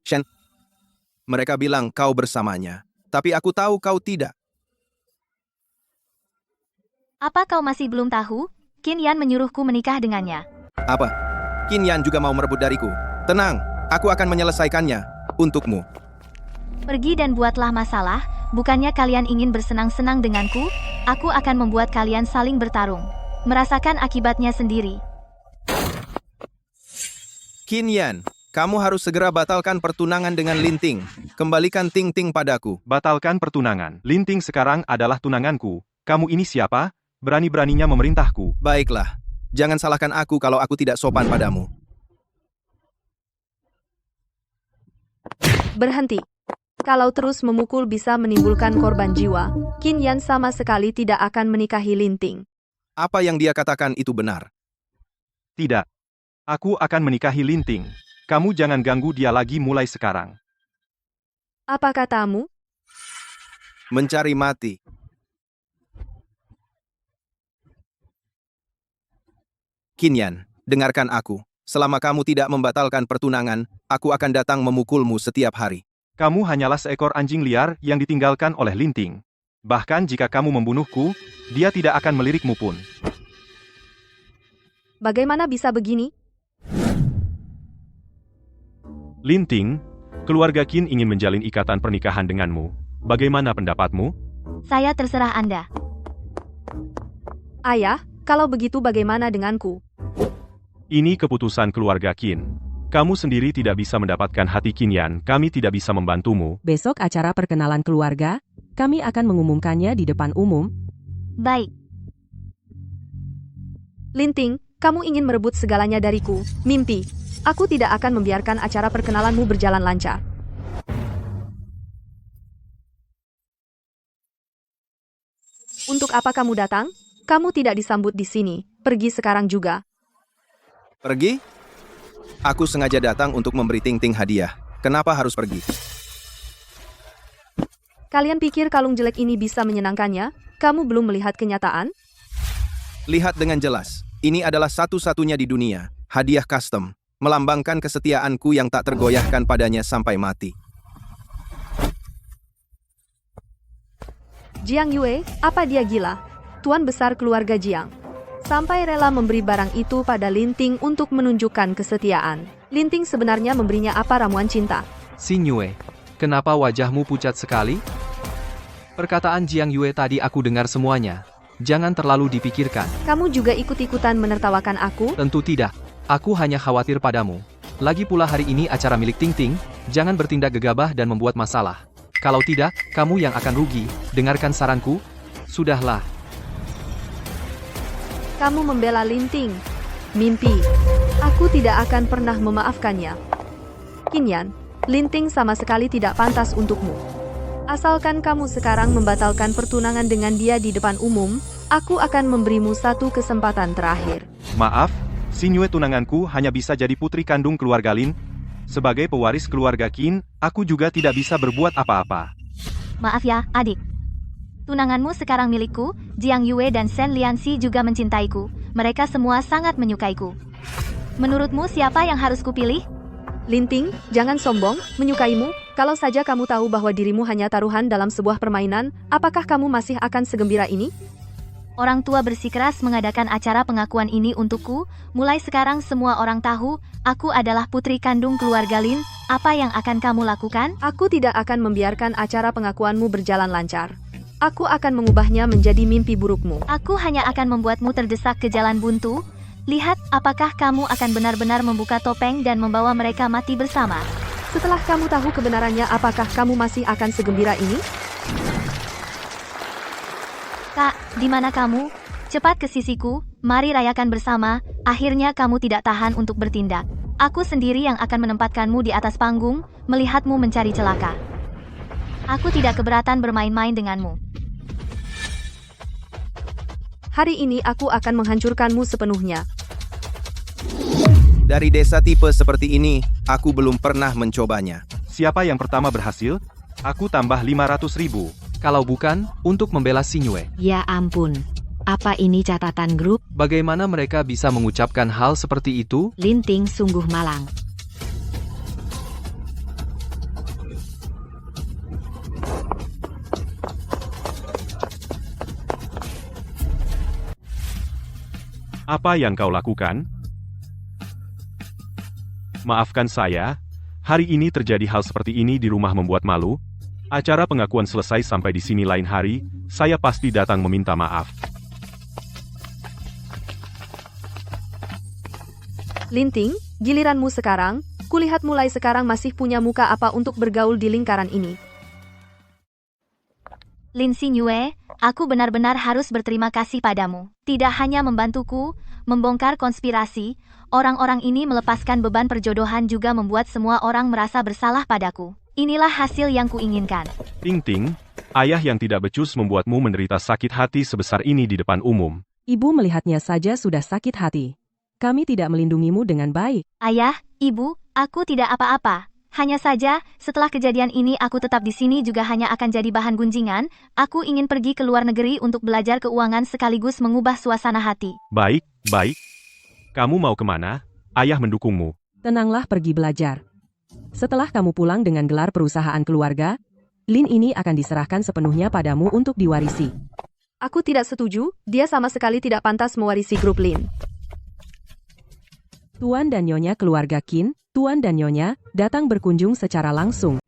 mereka bilang kau bersamanya. Tapi aku tahu kau tidak. Apa kau masih belum tahu? Qin Yan menyuruhku menikah dengannya. Apa? Qin Yan juga mau merebut dariku. Tenang, aku akan menyelesaikannya. Untukmu. Pergi dan buatlah masalah, bukannya kalian ingin bersenang-senang denganku? Aku akan membuat kalian saling bertarung. Merasakan akibatnya sendiri. Qin Yan, kamu harus segera batalkan pertunangan dengan Linting. Kembalikan Ting-Ting padaku. Batalkan pertunangan. Linting sekarang adalah tunanganku. Kamu ini siapa? Berani-beraninya memerintahku. Baiklah. Jangan salahkan aku kalau aku tidak sopan padamu. Berhenti. Kalau terus memukul bisa menimbulkan korban jiwa, Qin Yan sama sekali tidak akan menikahi Linting. Apa yang dia katakan itu benar. Tidak. Aku akan menikahi Linting. Kamu jangan ganggu dia lagi mulai sekarang. Apa katamu? Mencari mati. Kinyan, dengarkan aku. Selama kamu tidak membatalkan pertunangan, aku akan datang memukulmu setiap hari. Kamu hanyalah seekor anjing liar yang ditinggalkan oleh Linting. Bahkan jika kamu membunuhku, dia tidak akan melirikmu pun. Bagaimana bisa begini? Linting, keluarga Qin ingin menjalin ikatan pernikahan denganmu. Bagaimana pendapatmu? Saya terserah Anda. Ayah, kalau begitu bagaimana denganku? Ini keputusan keluarga Qin. Kamu sendiri tidak bisa mendapatkan hati Kinyan, kami tidak bisa membantumu. Besok acara perkenalan keluarga, kami akan mengumumkannya di depan umum. Baik. Linting, kamu ingin merebut segalanya dariku. Mimpi. Aku tidak akan membiarkan acara perkenalanmu berjalan lancar. Untuk apa kamu datang? Kamu tidak disambut di sini. Pergi sekarang juga. Pergi? Aku sengaja datang untuk memberi Ting-Ting hadiah. Kenapa harus pergi? Kalian pikir kalung jelek ini bisa menyenangkannya? Kamu belum melihat kenyataan? Lihat dengan jelas. Ini adalah satu-satunya di dunia. Hadiah custom. Melambangkan kesetiaanku yang tak tergoyahkan padanya sampai mati. Jiang Yue, apa dia gila? Tuan besar keluarga Jiang. Sampai rela memberi barang itu pada Linting untuk menunjukkan kesetiaan. Linting sebenarnya memberinya apa ramuan cinta? Xin Yue, kenapa wajahmu pucat sekali? Perkataan Jiang Yue tadi aku dengar semuanya. Jangan terlalu dipikirkan. Kamu juga ikut-ikutan menertawakan aku? Tentu tidak. Aku hanya khawatir padamu. Lagi pula hari ini acara milik Ting-Ting, jangan bertindak gegabah dan membuat masalah. Kalau tidak, kamu yang akan rugi. Dengarkan saranku. Sudahlah. Kamu membela Linting. Mimpi. Aku tidak akan pernah memaafkannya. Kinyan, Linting sama sekali tidak pantas untukmu. Asalkan kamu sekarang membatalkan pertunangan dengan dia di depan umum, aku akan memberimu satu kesempatan terakhir. Maaf, Xin Yue tunanganku hanya bisa jadi putri kandung keluarga Lin. Sebagai pewaris keluarga Qin, aku juga tidak bisa berbuat apa-apa. Maaf ya, adik. Tunanganmu sekarang milikku, Jiang Yue dan Shen Lianxi juga mencintaiku. Mereka semua sangat menyukaiku. Menurutmu siapa yang harus kupilih? Linting, jangan sombong, menyukaimu. Kalau saja kamu tahu bahwa dirimu hanya taruhan dalam sebuah permainan, apakah kamu masih akan segembira ini? Orang tua bersikeras mengadakan acara pengakuan ini untukku. Mulai sekarang semua orang tahu, aku adalah putri kandung keluarga Lin. Apa yang akan kamu lakukan? Aku tidak akan membiarkan acara pengakuanmu berjalan lancar. Aku akan mengubahnya menjadi mimpi burukmu. Aku hanya akan membuatmu terdesak ke jalan buntu. Lihat, apakah kamu akan benar-benar membuka topeng dan membawa mereka mati bersama? Setelah kamu tahu kebenarannya, apakah kamu masih akan segembira ini? Kak, di mana kamu? Cepat ke sisiku, mari rayakan bersama. Akhirnya kamu tidak tahan untuk bertindak. Aku sendiri yang akan menempatkanmu di atas panggung, melihatmu mencari celaka. Aku tidak keberatan bermain-main denganmu. Hari ini aku akan menghancurkanmu sepenuhnya. Dari desa tipe seperti ini, aku belum pernah mencobanya. Siapa yang pertama berhasil? Aku tambah 500.000. Kalau bukan, untuk membela Xin Yue. Ya ampun. Apa ini catatan grup? Bagaimana mereka bisa mengucapkan hal seperti itu? Linting sungguh malang. Apa yang kau lakukan? Maafkan saya, hari ini terjadi hal seperti ini di rumah membuat malu. Acara pengakuan selesai sampai di sini lain hari, saya pasti datang meminta maaf. Linting, giliranmu sekarang. Kulihat mulai sekarang masih punya muka apa untuk bergaul di lingkaran ini. Lin Xin Yue, aku benar-benar harus berterima kasih padamu. Tidak hanya membantuku, membongkar konspirasi, orang-orang ini melepaskan beban perjodohan juga membuat semua orang merasa bersalah padaku. Inilah hasil yang kuinginkan. Ting-Ting, ayah yang tidak becus membuatmu menderita sakit hati sebesar ini di depan umum. Ibu melihatnya saja sudah sakit hati. Kami tidak melindungimu dengan baik. Ayah, ibu, aku tidak apa-apa. Hanya saja, setelah kejadian ini aku tetap di sini juga hanya akan jadi bahan gunjingan. Aku ingin pergi ke luar negeri untuk belajar keuangan sekaligus mengubah suasana hati. Baik, baik. Kamu mau kemana? Ayah mendukungmu. Tenanglah, pergi belajar. Setelah kamu pulang dengan gelar perusahaan keluarga, Lin ini akan diserahkan sepenuhnya padamu untuk diwarisi. Aku tidak setuju, dia sama sekali tidak pantas mewarisi grup Lin. Tuan dan Nyonya keluarga Qin, Tuan dan Nyonya, datang berkunjung secara langsung.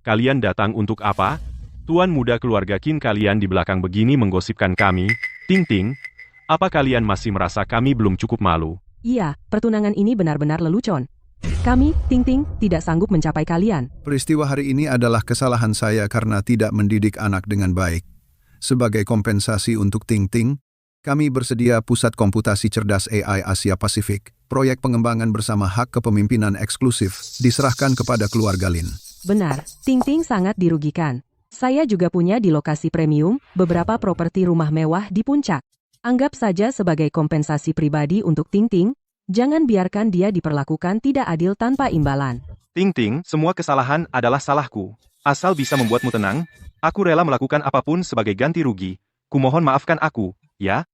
Kalian datang untuk apa? Tuan muda keluarga Qin, kalian di belakang begini menggosipkan kami. Ting Ting, apa kalian masih merasa kami belum cukup malu? Iya, pertunangan ini benar-benar lelucon. Kami, Ting Ting, tidak sanggup mencapai kalian. Peristiwa hari ini adalah kesalahan saya karena tidak mendidik anak dengan baik. Sebagai kompensasi untuk Ting Ting, kami bersedia Pusat Komputasi Cerdas AI Asia Pasifik, proyek pengembangan bersama hak kepemimpinan eksklusif, diserahkan kepada keluarga Lin. Benar, Ting Ting sangat dirugikan. Saya juga punya di lokasi premium, beberapa properti rumah mewah di puncak. Anggap saja sebagai kompensasi pribadi untuk Ting Ting, jangan biarkan dia diperlakukan tidak adil tanpa imbalan. Ting Ting, semua kesalahan adalah salahku. Asal bisa membuatmu tenang, aku rela melakukan apapun sebagai ganti rugi. Kumohon maafkan aku, ya?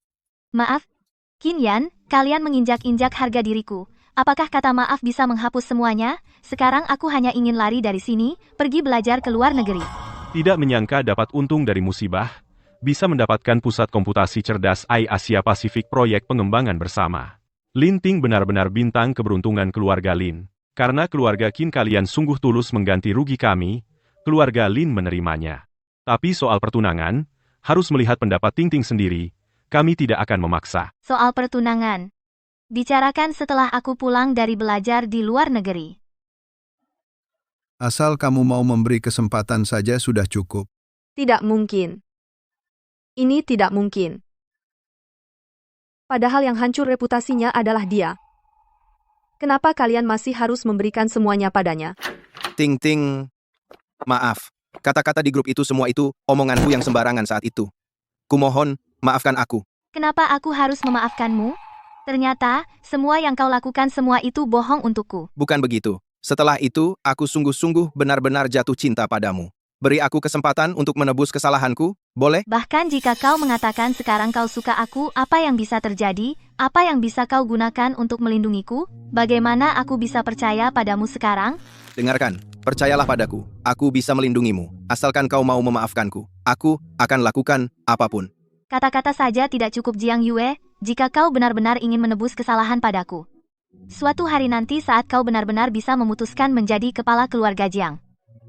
Maaf, Qin Yan, kalian menginjak-injak harga diriku. Apakah kata maaf bisa menghapus semuanya? Sekarang aku hanya ingin lari dari sini, pergi belajar ke luar negeri. Tidak menyangka dapat untung dari musibah, bisa mendapatkan Pusat Komputasi Cerdas AI Asia Pasifik proyek pengembangan bersama. Lin Ting benar-benar bintang keberuntungan keluarga Lin. Karena keluarga Qin kalian sungguh tulus mengganti rugi kami, keluarga Lin menerimanya. Tapi soal pertunangan, harus melihat pendapat Ting Ting sendiri, kami tidak akan memaksa. Soal pertunangan, bicarakan setelah aku pulang dari belajar di luar negeri. Asal kamu mau memberi kesempatan saja sudah cukup. Tidak mungkin. Ini tidak mungkin. Padahal yang hancur reputasinya adalah dia. Kenapa kalian masih harus memberikan semuanya padanya? Ting Ting, maaf. Kata-kata di grup itu semua itu omonganku yang sembarangan saat itu. Kumohon, maafkan aku. Kenapa aku harus memaafkanmu? Ternyata, semua yang kau lakukan semua itu bohong untukku. Bukan begitu. Setelah itu, aku sungguh-sungguh benar-benar jatuh cinta padamu. Beri aku kesempatan untuk menebus kesalahanku, boleh? Bahkan jika kau mengatakan sekarang kau suka aku, apa yang bisa terjadi? Apa yang bisa kau gunakan untuk melindungiku? Bagaimana aku bisa percaya padamu sekarang? Dengarkan, percayalah padaku. Aku bisa melindungimu. Asalkan kau mau memaafkanku. Aku akan lakukan apapun. Kata-kata saja tidak cukup, Jiang Yue, jika kau benar-benar ingin menebus kesalahan padaku. Suatu hari nanti saat kau benar-benar bisa memutuskan menjadi kepala keluarga Jiang,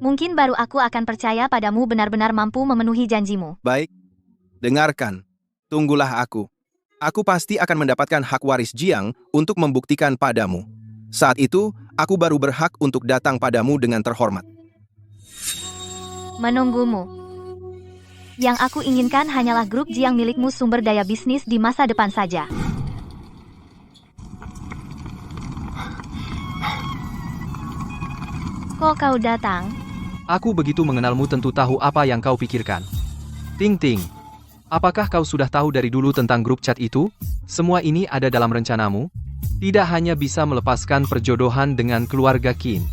mungkin baru aku akan percaya padamu benar-benar mampu memenuhi janjimu. Baik. Dengarkan. Tunggulah aku. Aku pasti akan mendapatkan hak waris Jiang untuk membuktikan padamu. Saat itu, aku baru berhak untuk datang padamu dengan terhormat. Menunggumu. Yang aku inginkan hanyalah grup Jiang milikmu sumber daya bisnis di masa depan saja. Kok kau datang? Aku begitu mengenalmu tentu tahu apa yang kau pikirkan. Ting Ting, apakah kau sudah tahu dari dulu tentang grup chat itu? Semua ini ada dalam rencanamu? Tidak hanya bisa melepaskan perjodohan dengan keluarga Qin,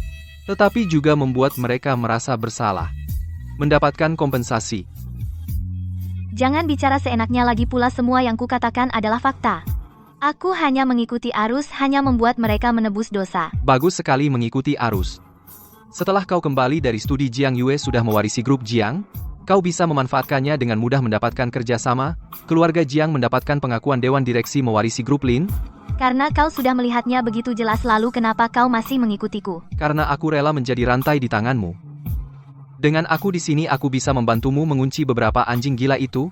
tetapi juga membuat mereka merasa bersalah. Mendapatkan kompensasi. Jangan bicara seenaknya lagi pula, semua yang kukatakan adalah fakta. Aku hanya mengikuti arus, hanya membuat mereka menebus dosa. Bagus sekali mengikuti arus. Setelah kau kembali dari studi, Jiang Yue sudah mewarisi grup Jiang. Kau bisa memanfaatkannya dengan mudah mendapatkan kerjasama. Keluarga Jiang mendapatkan pengakuan Dewan Direksi mewarisi grup Lin. Karena kau sudah melihatnya begitu jelas, lalu kenapa kau masih mengikutiku? Karena aku rela menjadi rantai di tanganmu. Dengan aku di sini, aku bisa membantumu mengunci beberapa anjing gila itu.